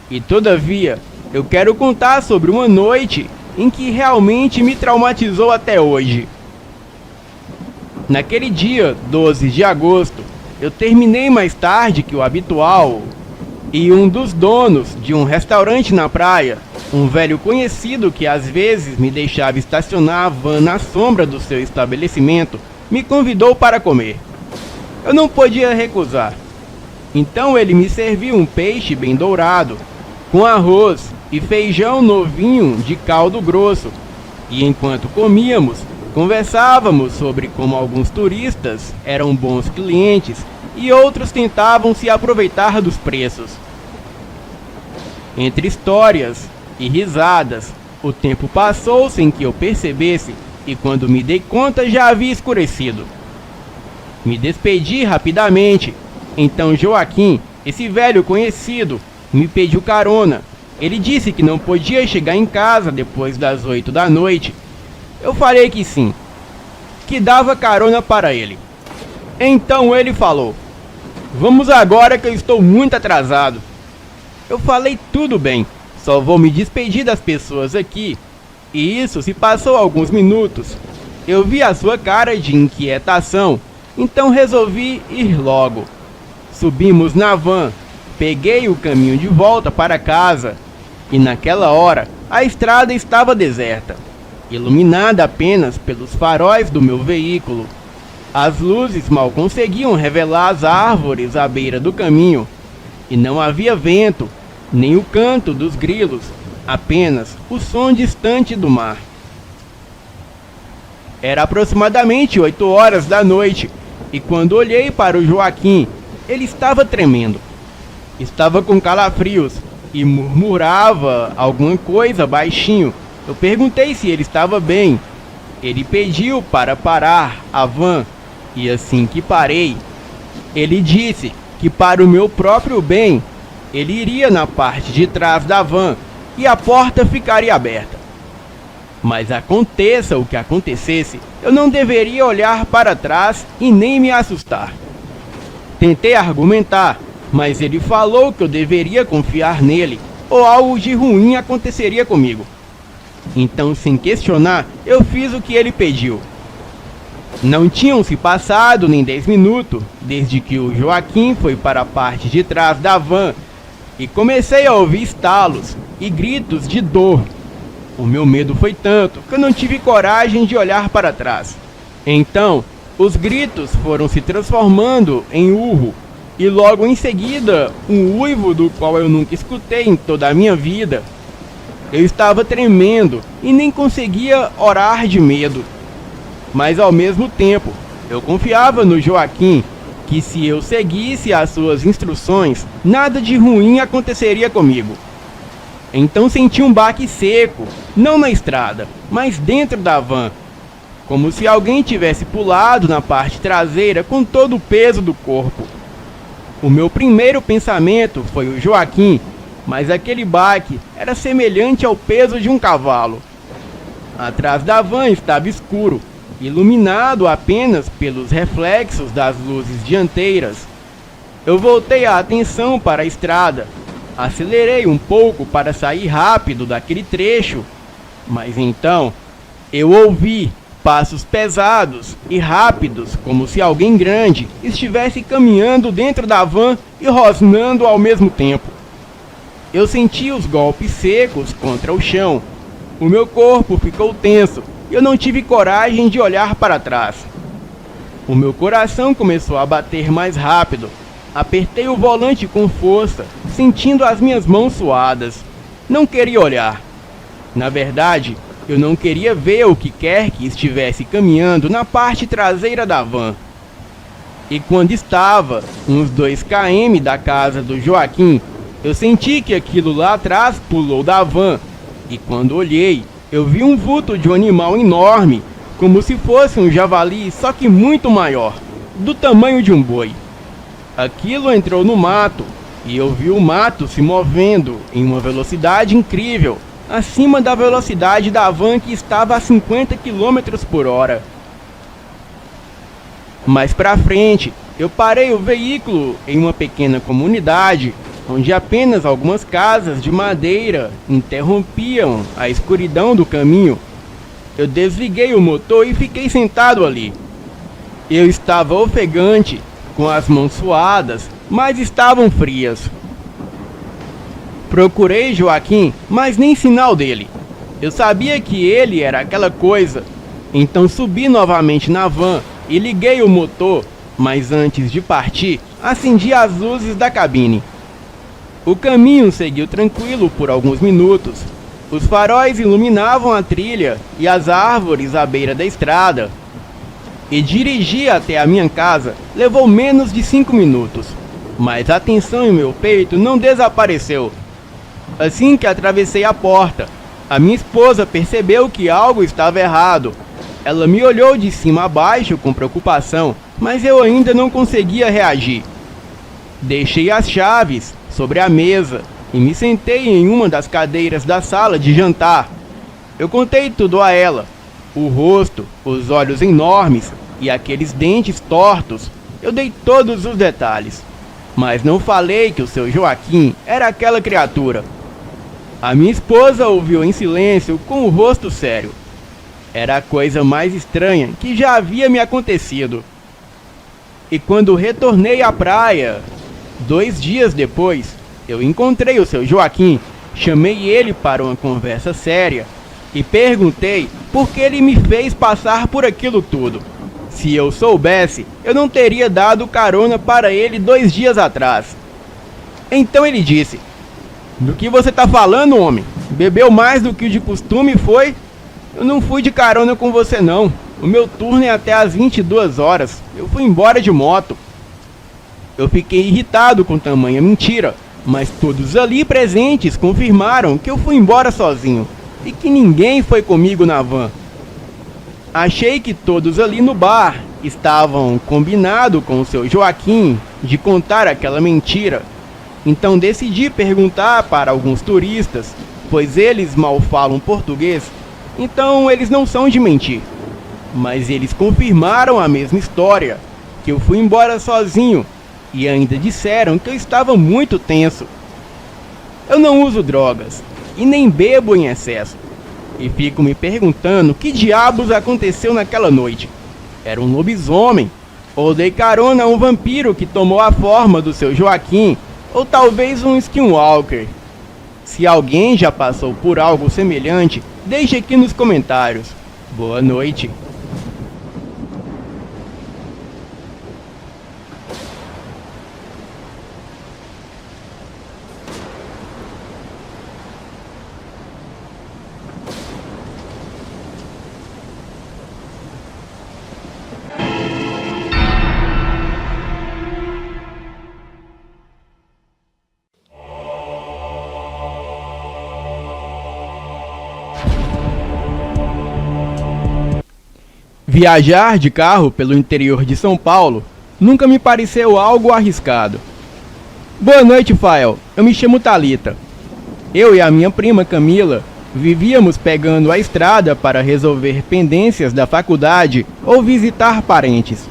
E todavia, eu quero contar sobre uma noite em que realmente me traumatizou até hoje. Naquele dia, 12 de agosto, eu terminei mais tarde que o habitual e um dos donos de um restaurante na praia, um velho conhecido que às vezes me deixava estacionar a van na sombra do seu estabelecimento, me convidou para comer. Eu não podia recusar. Então ele me serviu um peixe bem dourado, com arroz e feijão novinho de caldo grosso. E enquanto comíamos, conversávamos sobre como alguns turistas eram bons clientes e outros tentavam se aproveitar dos preços. Entre histórias e risadas, o tempo passou sem que eu percebesse e quando me dei conta já havia escurecido. Me despedi rapidamente. Então Joaquim, esse velho conhecido, me pediu carona. Ele disse que não podia chegar em casa depois das 8 da noite. Eu falei que sim, que dava carona para ele. Então ele falou: "Vamos agora que eu estou muito atrasado." Eu falei: "Tudo bem, só vou me despedir das pessoas aqui." E isso se passou alguns minutos. Eu vi a sua cara de inquietação, então resolvi ir logo. Subimos na van, peguei o caminho de volta para casa. E naquela hora, a estrada estava deserta, iluminada apenas pelos faróis do meu veículo. As luzes mal conseguiam revelar as árvores à beira do caminho. E não havia vento, nem o canto dos grilos, apenas o som distante do mar. Era aproximadamente 8 horas da noite, e quando olhei para o Joaquim, ele estava tremendo. Estava com calafrios e murmurava alguma coisa baixinho. Eu perguntei se ele estava bem. Ele pediu para parar a van, e assim que parei, ele disse que para o meu próprio bem, ele iria na parte de trás da van e a porta ficaria aberta. Mas aconteça o que acontecesse, eu não deveria olhar para trás e nem me assustar. Tentei argumentar, mas ele falou que eu deveria confiar nele, ou algo de ruim aconteceria comigo. Então, sem questionar, eu fiz o que ele pediu. Não tinham se passado nem 10 minutos, desde que o Joaquim foi para a parte de trás da van, e comecei a ouvir estalos e gritos de dor. O meu medo foi tanto que eu não tive coragem de olhar para trás. Então, os gritos foram se transformando em urro, e logo em seguida, um uivo do qual eu nunca escutei em toda a minha vida. Eu estava tremendo e nem conseguia orar de medo. Mas ao mesmo tempo, eu confiava no Joaquim, que se eu seguisse as suas instruções, nada de ruim aconteceria comigo. Então senti um baque seco, não na estrada, mas dentro da van, como se alguém tivesse pulado na parte traseira com todo o peso do corpo. O meu primeiro pensamento foi o Joaquim, mas aquele baque era semelhante ao peso de um cavalo. Atrás da van estava escuro, iluminado apenas pelos reflexos das luzes dianteiras. Eu voltei a atenção para a estrada, acelerei um pouco para sair rápido daquele trecho, mas então eu ouvi passos pesados e rápidos, como se alguém grande estivesse caminhando dentro da van e rosnando ao mesmo tempo. Eu senti os golpes secos contra o chão. O meu corpo ficou tenso e eu não tive coragem de olhar para trás. O meu coração começou a bater mais rápido. Apertei o volante com força, sentindo as minhas mãos suadas. Não queria olhar. Na verdade, eu não queria ver o que quer que estivesse caminhando na parte traseira da van. E quando estava uns 2 km da casa do Joaquim, eu senti que aquilo lá atrás pulou da van. E quando olhei, eu vi um vulto de um animal enorme, como se fosse um javali, só que muito maior, do tamanho de um boi. Aquilo entrou no mato, e eu vi o mato se movendo em uma velocidade incrível, acima da velocidade da van que estava a 50 km por hora. Mais pra frente, eu parei o veículo em uma pequena comunidade, onde apenas algumas casas de madeira interrompiam a escuridão do caminho. Eu desliguei o motor e fiquei sentado ali. Eu estava ofegante, com as mãos suadas, mas estavam frias. Procurei Joaquim, mas nem sinal dele. Eu sabia que ele era aquela coisa. Então subi novamente na van e liguei o motor, mas antes de partir, acendi as luzes da cabine. O caminho seguiu tranquilo por alguns minutos. Os faróis iluminavam a trilha e as árvores à beira da estrada. E dirigir até a minha casa levou menos de 5 minutos. Mas a tensão em meu peito não desapareceu. Assim que atravessei a porta, a minha esposa percebeu que algo estava errado. Ela me olhou de cima a baixo com preocupação, mas eu ainda não conseguia reagir. Deixei as chaves sobre a mesa e me sentei em uma das cadeiras da sala de jantar. Eu contei tudo a ela. O rosto, os olhos enormes e aqueles dentes tortos. Eu dei todos os detalhes. Mas não falei que o seu Joaquim era aquela criatura. A minha esposa ouviu em silêncio com o rosto sério. Era a coisa mais estranha que já havia me acontecido. E quando retornei à praia, 2 dias depois, eu encontrei o seu Joaquim, chamei ele para uma conversa séria e perguntei por que ele me fez passar por aquilo tudo. Se eu soubesse, eu não teria dado carona para ele 2 dias atrás. Então ele disse: "Do que você tá falando, homem? Bebeu mais do que de costume, foi? Eu não fui de carona com você não. O meu turno é até às 22 horas. Eu fui embora de moto." Eu fiquei irritado com tamanha mentira, mas todos ali presentes confirmaram que eu fui embora sozinho e que ninguém foi comigo na van. Achei que todos ali no bar estavam combinado com o seu Joaquim de contar aquela mentira. Então decidi perguntar para alguns turistas, pois eles mal falam português, então eles não são de mentir. Mas eles confirmaram a mesma história, que eu fui embora sozinho, e ainda disseram que eu estava muito tenso. Eu não uso drogas, e nem bebo em excesso, e fico me perguntando que diabos aconteceu naquela noite. Era um lobisomem, ou dei carona a um vampiro que tomou a forma do seu Joaquim, ou talvez um skinwalker. Se alguém já passou por algo semelhante, deixe aqui nos comentários. Boa noite. Viajar de carro pelo interior de São Paulo nunca me pareceu algo arriscado. Boa noite, Fael. Eu me chamo Thalita. Eu e a minha prima Camila vivíamos pegando a estrada para resolver pendências da faculdade ou visitar parentes.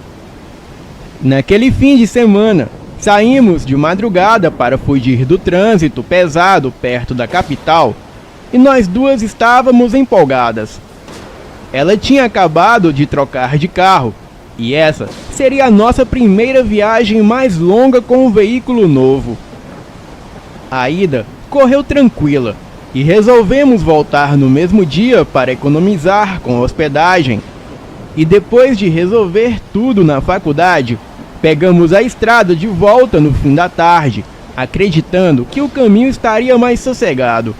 Naquele fim de semana, saímos de madrugada para fugir do trânsito pesado perto da capital e nós duas estávamos empolgadas. Ela tinha acabado de trocar de carro e essa seria a nossa primeira viagem mais longa com um veículo novo. A ida correu tranquila e resolvemos voltar no mesmo dia para economizar com hospedagem. E depois de resolver tudo na faculdade, pegamos a estrada de volta no fim da tarde, acreditando que o caminho estaria mais sossegado.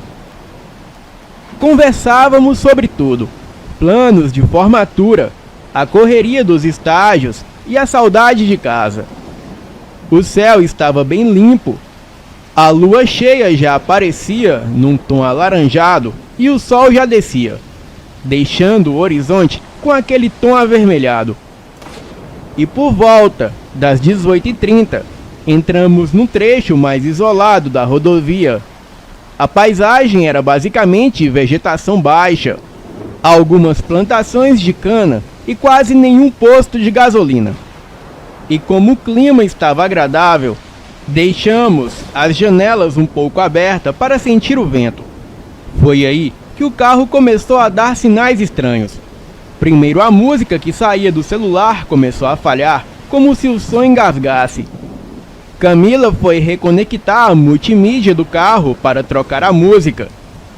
Conversávamos sobre tudo: planos de formatura, a correria dos estágios e a saudade de casa. O céu estava bem limpo, a lua cheia já aparecia num tom alaranjado e o sol já descia, deixando o horizonte com aquele tom avermelhado. E por volta das 18h30, entramos num trecho mais isolado da rodovia. A paisagem era basicamente vegetação baixa, algumas plantações de cana e quase nenhum posto de gasolina. E como o clima estava agradável, deixamos as janelas um pouco abertas para sentir o vento. Foi aí que o carro começou a dar sinais estranhos. Primeiro a música que saía do celular começou a falhar, como se o som engasgasse. Camila foi reconectar a multimídia do carro para trocar a música,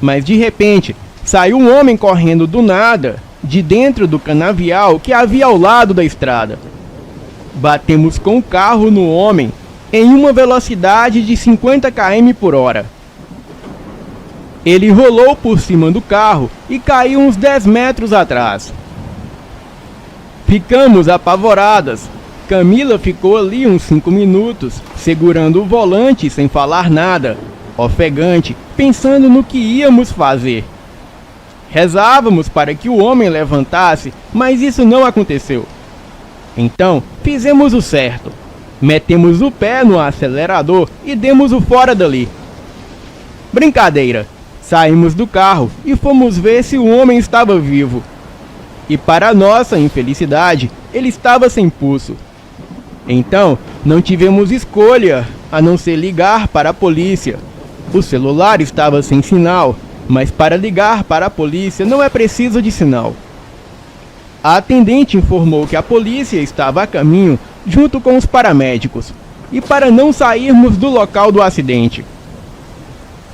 mas de repente saiu um homem correndo do nada, de dentro do canavial que havia ao lado da estrada. Batemos com o carro no homem em uma velocidade de 50 km por hora. Ele rolou por cima do carro e caiu uns 10 metros atrás. Ficamos apavoradas. Camila ficou ali uns 5 minutos, segurando o volante sem falar nada, ofegante, pensando no que íamos fazer. Rezávamos para que o homem levantasse, mas isso não aconteceu. Então, fizemos o certo. Metemos o pé no acelerador e demos o fora dali. Brincadeira. Saímos do carro e fomos ver se o homem estava vivo. E para nossa infelicidade, ele estava sem pulso. Então, não tivemos escolha a não ser ligar para a polícia. O celular estava sem sinal, mas para ligar para a polícia não é preciso de sinal. A atendente informou que a polícia estava a caminho junto com os paramédicos, e para não sairmos do local do acidente.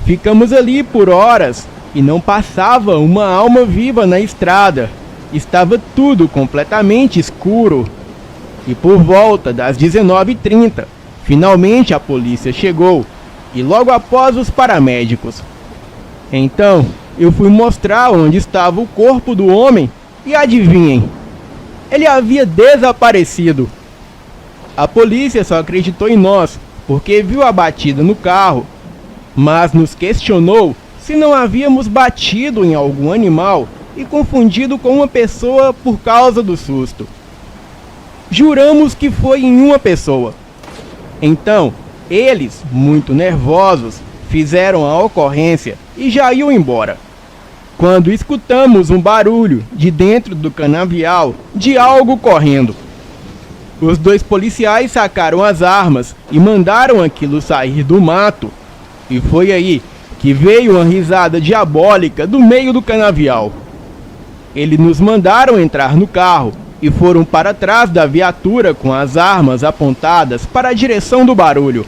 Ficamos ali por horas e não passava uma alma viva na estrada. Estava tudo completamente escuro. E por volta das 19h30, finalmente a polícia chegou, e logo após os paramédicos. Então, eu fui mostrar onde estava o corpo do homem e adivinhem, ele havia desaparecido. A polícia só acreditou em nós porque viu a batida no carro, mas nos questionou se não havíamos batido em algum animal e confundido com uma pessoa por causa do susto. Juramos que foi em uma pessoa. Então, eles, muito nervosos, fizeram a ocorrência e já iam embora, quando escutamos um barulho de dentro do canavial de algo correndo. Os 2 policiais sacaram as armas e mandaram aquilo sair do mato. E foi aí que veio uma risada diabólica do meio do canavial. Eles nos mandaram entrar no carro e foram para trás da viatura com as armas apontadas para a direção do barulho.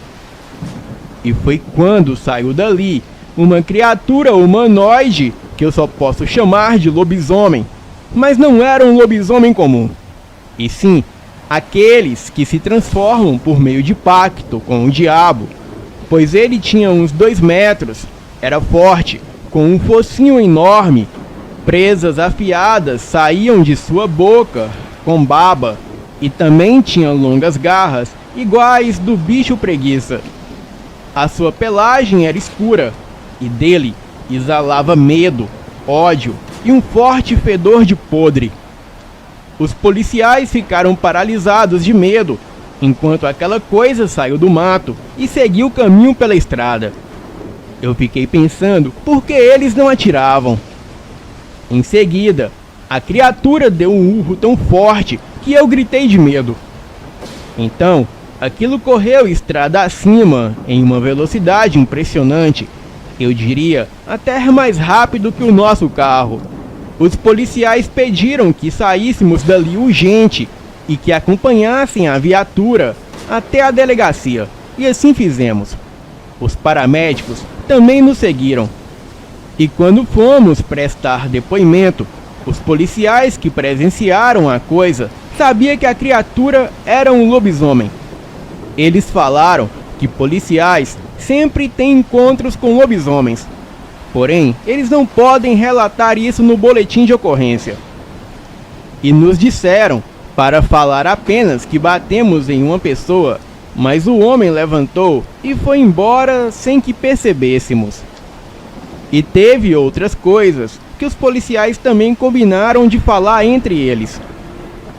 E foi quando saiu dali uma criatura humanoide que eu só posso chamar de lobisomem, mas não era um lobisomem comum, e sim aqueles que se transformam por meio de pacto com o diabo, pois ele tinha uns 2 metros, era forte, com um focinho enorme, presas afiadas saíam de sua boca com baba, e também tinha longas garras iguais do bicho preguiça. A sua pelagem era escura, e dele exalava medo, ódio e um forte fedor de podre. Os policiais ficaram paralisados de medo, enquanto aquela coisa saiu do mato e seguiu o caminho pela estrada. Eu fiquei pensando por que eles não atiravam. Em seguida, a criatura deu um urro tão forte que eu gritei de medo. Então, aquilo correu estrada acima em uma velocidade impressionante. Eu diria até mais rápido que o nosso carro. Os policiais pediram que saíssemos dali urgente e que acompanhassem a viatura até a delegacia. E assim fizemos. Os paramédicos também nos seguiram. E quando fomos prestar depoimento, os policiais que presenciaram a coisa sabiam que a criatura era um lobisomem. Eles falaram que policiais sempre têm encontros com lobisomens. Porém, eles não podem relatar isso no boletim de ocorrência. E nos disseram para falar apenas que batemos em uma pessoa, mas o homem levantou e foi embora sem que percebêssemos. E teve outras coisas que os policiais também combinaram de falar entre eles.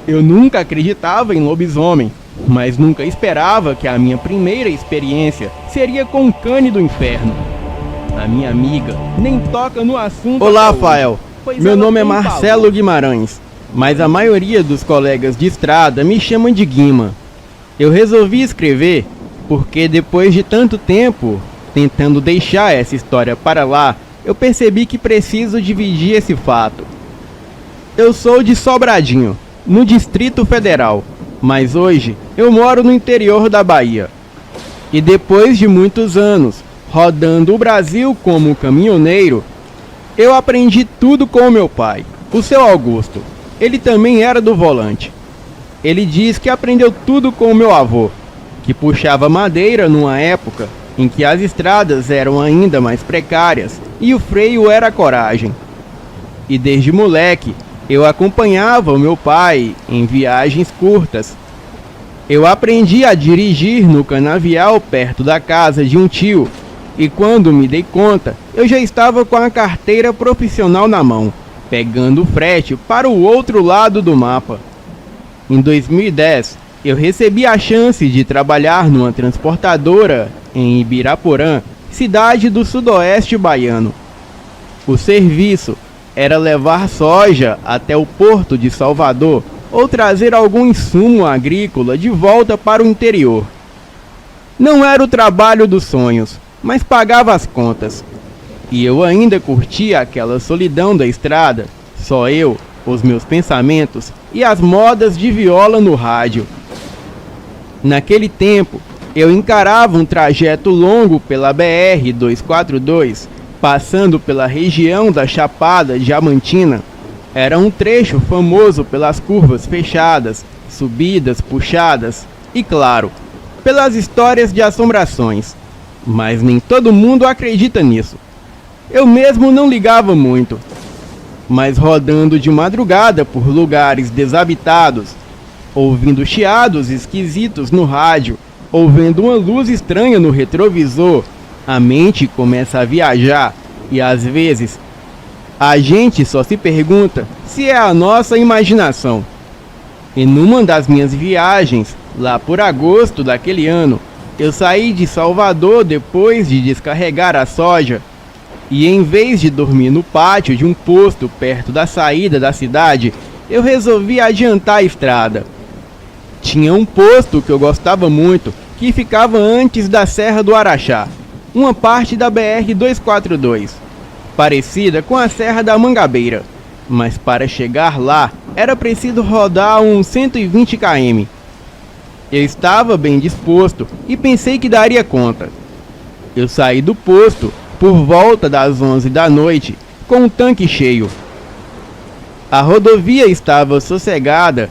Eu nunca acreditava em lobisomem, mas nunca esperava que a minha primeira experiência seria com um cane do inferno. A minha amiga nem toca no assunto. Olá, Rafael. Meu nome é Marcelo Guimarães, mas a maioria dos colegas de estrada me chamam de Guima. Eu resolvi escrever porque depois de tanto tempo tentando deixar essa história para lá, eu percebi que preciso dividir esse fato. Eu sou de Sobradinho, no Distrito Federal, mas hoje eu moro no interior da Bahia. E depois de muitos anos rodando o Brasil como caminhoneiro, eu aprendi tudo com o meu pai, o seu Augusto. Ele também era do volante. Ele diz que aprendeu tudo com o meu avô, que puxava madeira numa época em que as estradas eram ainda mais precárias e o freio era a coragem. E desde moleque, eu acompanhava o meu pai em viagens curtas. Eu aprendi a dirigir no canavial perto da casa de um tio, e quando me dei conta, eu já estava com a carteira profissional na mão, pegando o frete para o outro lado do mapa. Em 2010, eu recebi a chance de trabalhar numa transportadora em Ibiraporã, cidade do sudoeste baiano. O serviço era levar soja até o porto de Salvador ou trazer algum insumo agrícola de volta para o interior. Não era o trabalho dos sonhos, mas pagava as contas. E eu ainda curtia aquela solidão da estrada, só eu, os meus pensamentos e as modas de viola no rádio. Naquele tempo, eu encarava um trajeto longo pela BR-242, passando pela região da Chapada Diamantina. Era um trecho famoso pelas curvas fechadas, subidas puxadas e, claro, pelas histórias de assombrações. Mas nem todo mundo acredita nisso. Eu mesmo não ligava muito. Mas rodando de madrugada por lugares desabitados, ouvindo chiados esquisitos no rádio, ou vendo uma luz estranha no retrovisor, a mente começa a viajar e às vezes a gente só se pergunta se é a nossa imaginação. E numa das minhas viagens, lá por agosto daquele ano, eu saí de Salvador depois de descarregar a soja e em vez de dormir no pátio de um posto perto da saída da cidade, eu resolvi adiantar a estrada. Tinha um posto que eu gostava muito, que ficava antes da Serra do Araxá, uma parte da BR-242, parecida com a Serra da Mangabeira, mas para chegar lá era preciso rodar uns 120 km. Eu estava bem disposto e pensei que daria conta. Eu saí do posto por volta das 11 da noite com um tanque cheio. A rodovia estava sossegada,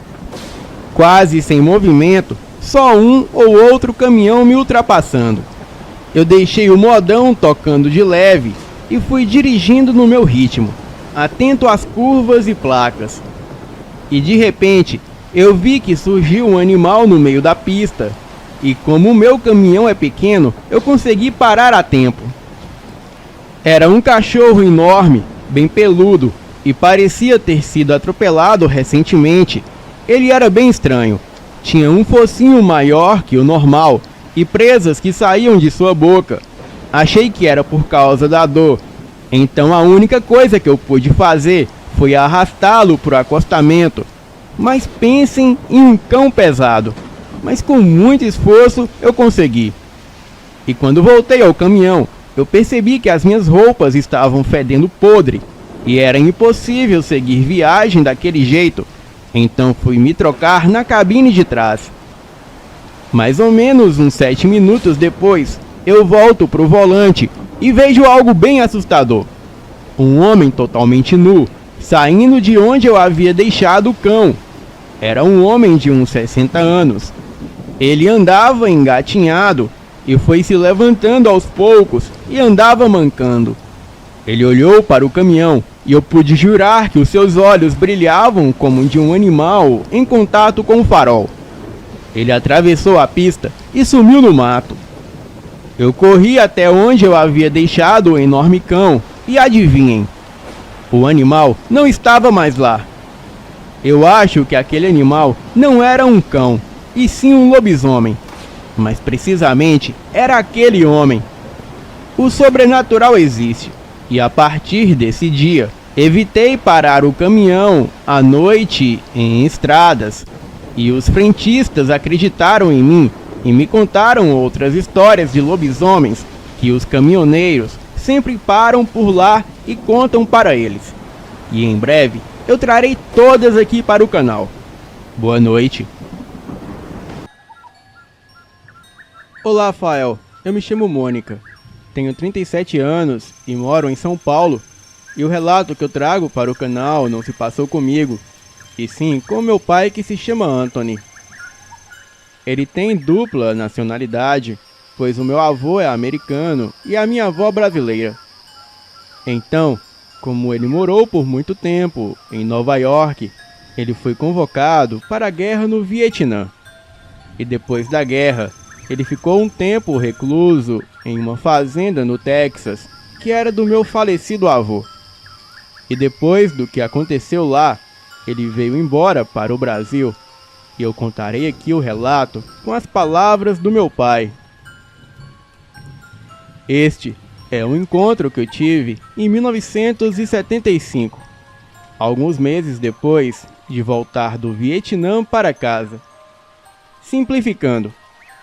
quase sem movimento, só um ou outro caminhão me ultrapassando. Eu deixei o modão tocando de leve e fui dirigindo no meu ritmo, atento às curvas e placas. E de repente, eu vi que surgiu um animal no meio da pista, e como o meu caminhão é pequeno, eu consegui parar a tempo. Era um cachorro enorme, bem peludo, e parecia ter sido atropelado recentemente, Ele era bem estranho. Tinha um focinho maior que o normal e presas que saíam de sua boca. Achei que era por causa da dor. Então a única coisa que eu pude fazer foi arrastá-lo para o acostamento. Mas pensem em um cão pesado. Mas com muito esforço eu consegui. E quando voltei ao caminhão, eu percebi que as minhas roupas estavam fedendo podre. E era impossível seguir viagem daquele jeito. Então fui me trocar na cabine de trás. Mais ou menos uns 7 minutos depois, eu volto pro volante e vejo algo bem assustador. Um homem totalmente nu, saindo de onde eu havia deixado o cão. Era um homem de uns 60 anos. Ele andava engatinhado e foi se levantando aos poucos e andava mancando. Ele olhou para o caminhão e eu pude jurar que os seus olhos brilhavam como de um animal em contato com o farol. Ele atravessou a pista e sumiu no mato. Eu corri até onde eu havia deixado o enorme cão e adivinhem, o animal não estava mais lá. Eu acho que aquele animal não era um cão, e sim um lobisomem. Mas precisamente era aquele homem. O sobrenatural existe, e a partir desse dia, evitei parar o caminhão à noite em estradas. E os frentistas acreditaram em mim e me contaram outras histórias de lobisomens que os caminhoneiros sempre param por lá e contam para eles. E em breve eu trarei todas aqui para o canal. Boa noite. Olá, Fael. Eu me chamo Mônica. Tenho 37 anos e moro em São Paulo. E o relato que eu trago para o canal não se passou comigo, e sim com meu pai, que se chama Anthony. Ele tem dupla nacionalidade, pois o meu avô é americano e a minha avó brasileira. Então, como ele morou por muito tempo em Nova York, ele foi convocado para a guerra no Vietnã. E depois da guerra, ele ficou um tempo recluso em uma fazenda no Texas, que era do meu falecido avô. E depois do que aconteceu lá, ele veio embora para o Brasil. E eu contarei aqui o relato com as palavras do meu pai. Este é um encontro que eu tive em 1975, alguns meses depois de voltar do Vietnã para casa. Simplificando,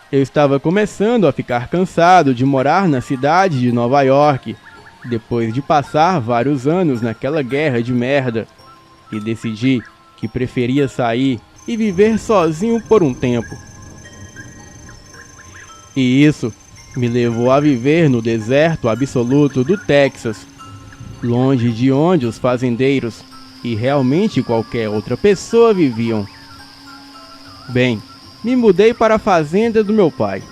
eu estava começando a ficar cansado de morar na cidade de Nova York, depois de passar vários anos naquela guerra de merda, e decidi que preferia sair e viver sozinho por um tempo. E isso me levou a viver no deserto absoluto do Texas, longe de onde os fazendeiros e realmente qualquer outra pessoa viviam. Bem, me mudei para a fazenda do meu pai.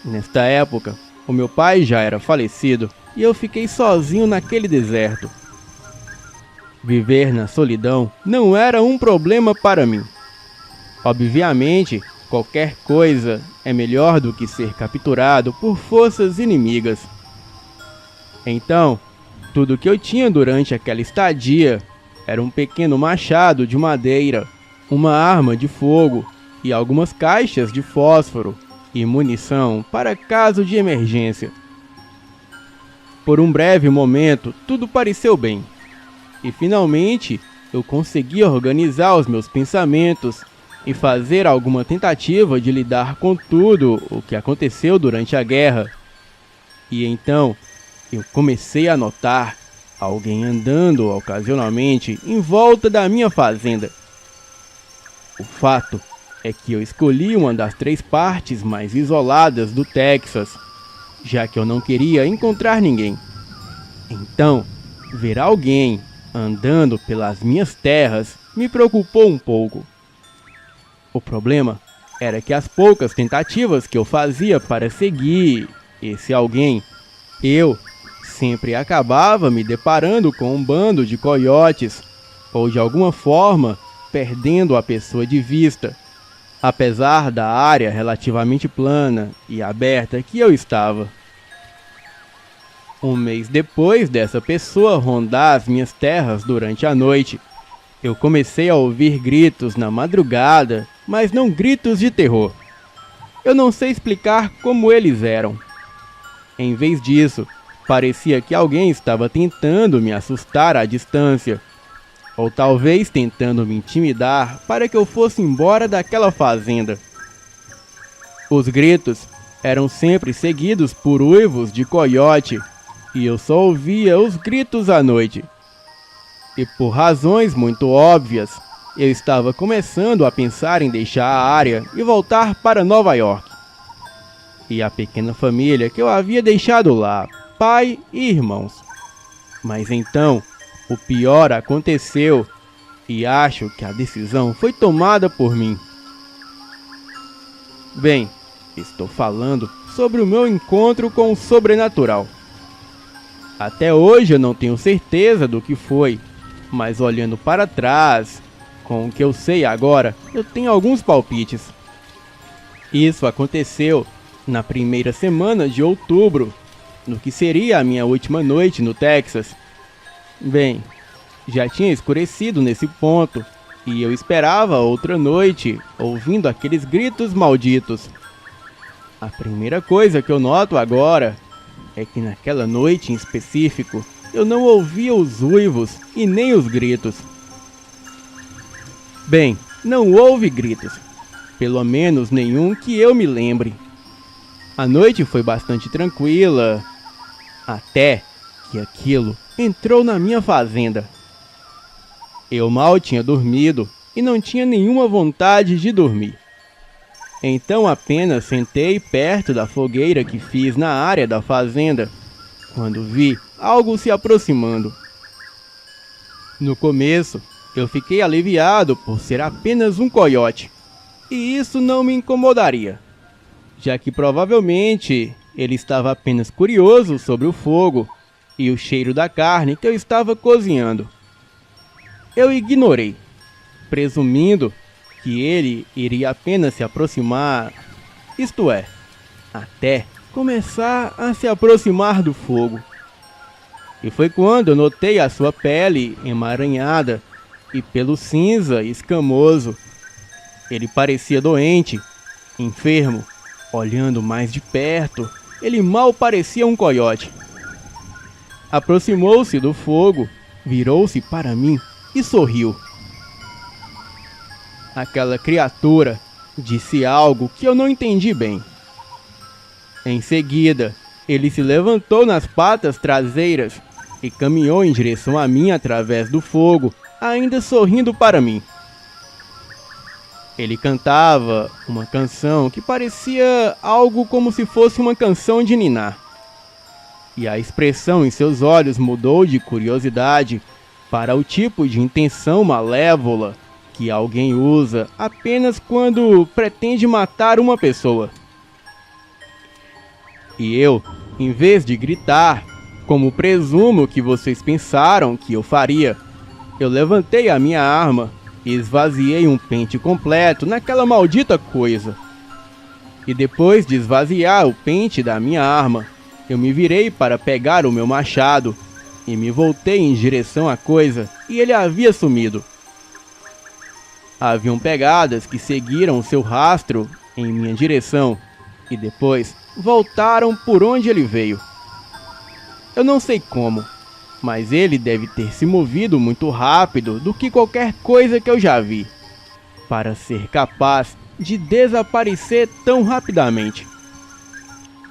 Nesta época, o meu pai já era falecido e eu fiquei sozinho naquele deserto. Viver na solidão não era um problema para mim. Obviamente, qualquer coisa é melhor do que ser capturado por forças inimigas. Então, tudo que eu tinha durante aquela estadia era um pequeno machado de madeira, uma arma de fogo e algumas caixas de fósforo e munição para caso de emergência. Por um breve momento, tudo pareceu bem. E finalmente, eu consegui organizar os meus pensamentos e fazer alguma tentativa de lidar com tudo o que aconteceu durante a guerra. E então, eu comecei a notar alguém andando ocasionalmente em volta da minha fazenda. O fato é que eu escolhi uma das 3 partes mais isoladas do Texas, já que eu não queria encontrar ninguém. Então, ver alguém andando pelas minhas terras me preocupou um pouco. O problema era que as poucas tentativas que eu fazia para seguir esse alguém, eu sempre acabava me deparando com um bando de coiotes, ou de alguma forma perdendo a pessoa de vista, apesar da área relativamente plana e aberta que eu estava. Um mês depois dessa pessoa rondar as minhas terras durante a noite, Eu comecei a ouvir gritos na madrugada, mas não gritos de terror. Eu não sei explicar como eles eram. Em vez disso, parecia que alguém estava tentando me assustar à distância, ou talvez tentando me intimidar para que eu fosse embora daquela fazenda. Os gritos eram sempre seguidos por uivos de coiote, e eu só ouvia os gritos à noite. E por razões muito óbvias, eu estava começando a pensar em deixar a área e voltar para Nova York. E a pequena família que eu havia deixado lá, pai e irmãos. Mas então, o pior aconteceu, e acho que a decisão foi tomada por mim. Bem, estou falando sobre o meu encontro com o sobrenatural. Até hoje eu não tenho certeza do que foi, mas olhando para trás, com o que eu sei agora, eu tenho alguns palpites. Isso aconteceu na primeira semana de outubro, no que seria a minha última noite no Texas. Bem, já tinha escurecido nesse ponto, e eu esperava outra noite, ouvindo aqueles gritos malditos. A primeira coisa que eu noto agora é que naquela noite em específico, eu não ouvia os uivos e nem os gritos. Bem, não houve gritos, pelo menos nenhum que eu me lembre. A noite foi bastante tranquila, até que aquilo entrou na minha fazenda. Eu mal tinha dormido e não tinha nenhuma vontade de dormir. Então apenas sentei perto da fogueira que fiz na área da fazenda, quando vi algo se aproximando. No começo, eu fiquei aliviado por ser apenas um coiote, e isso não me incomodaria, já que provavelmente ele estava apenas curioso sobre o fogo e o cheiro da carne que eu estava cozinhando. Eu ignorei, presumindo que ele iria apenas se aproximar, isto é, até começar a se aproximar do fogo. E foi quando eu notei a sua pele emaranhada e pelo cinza e escamoso. Ele parecia doente, enfermo. Olhando mais de perto, ele mal parecia um coiote. Aproximou-se do fogo, virou-se para mim e sorriu. Aquela criatura disse algo que eu não entendi bem. Em seguida, ele se levantou nas patas traseiras e caminhou em direção a mim através do fogo, ainda sorrindo para mim. Ele cantava uma canção que parecia algo como se fosse uma canção de ninar. E a expressão em seus olhos mudou de curiosidade para o tipo de intenção malévola que alguém usa apenas quando pretende matar uma pessoa. E eu, em vez de gritar, como presumo que vocês pensaram que eu faria, eu levantei a minha arma e esvaziei um pente completo naquela maldita coisa. E depois de esvaziar o pente da minha arma, eu me virei para pegar o meu machado e me voltei em direção à coisa e ele havia sumido. Haviam pegadas que seguiram seu rastro em minha direção e depois voltaram por onde ele veio. Eu não sei como, mas ele deve ter se movido muito rápido do que qualquer coisa que eu já vi, para ser capaz de desaparecer tão rapidamente.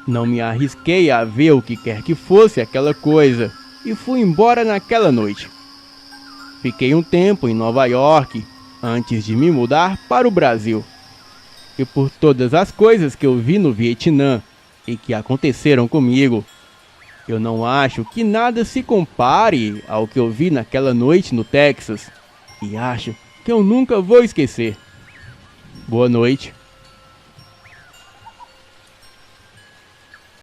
Não me arrisquei a ver o que quer que fosse aquela coisa e fui embora naquela noite. Fiquei um tempo em Nova York antes de me mudar para o Brasil. E por todas as coisas que eu vi no Vietnã e que aconteceram comigo, eu não acho que nada se compare ao que eu vi naquela noite no Texas, e acho que eu nunca vou esquecer. Boa noite.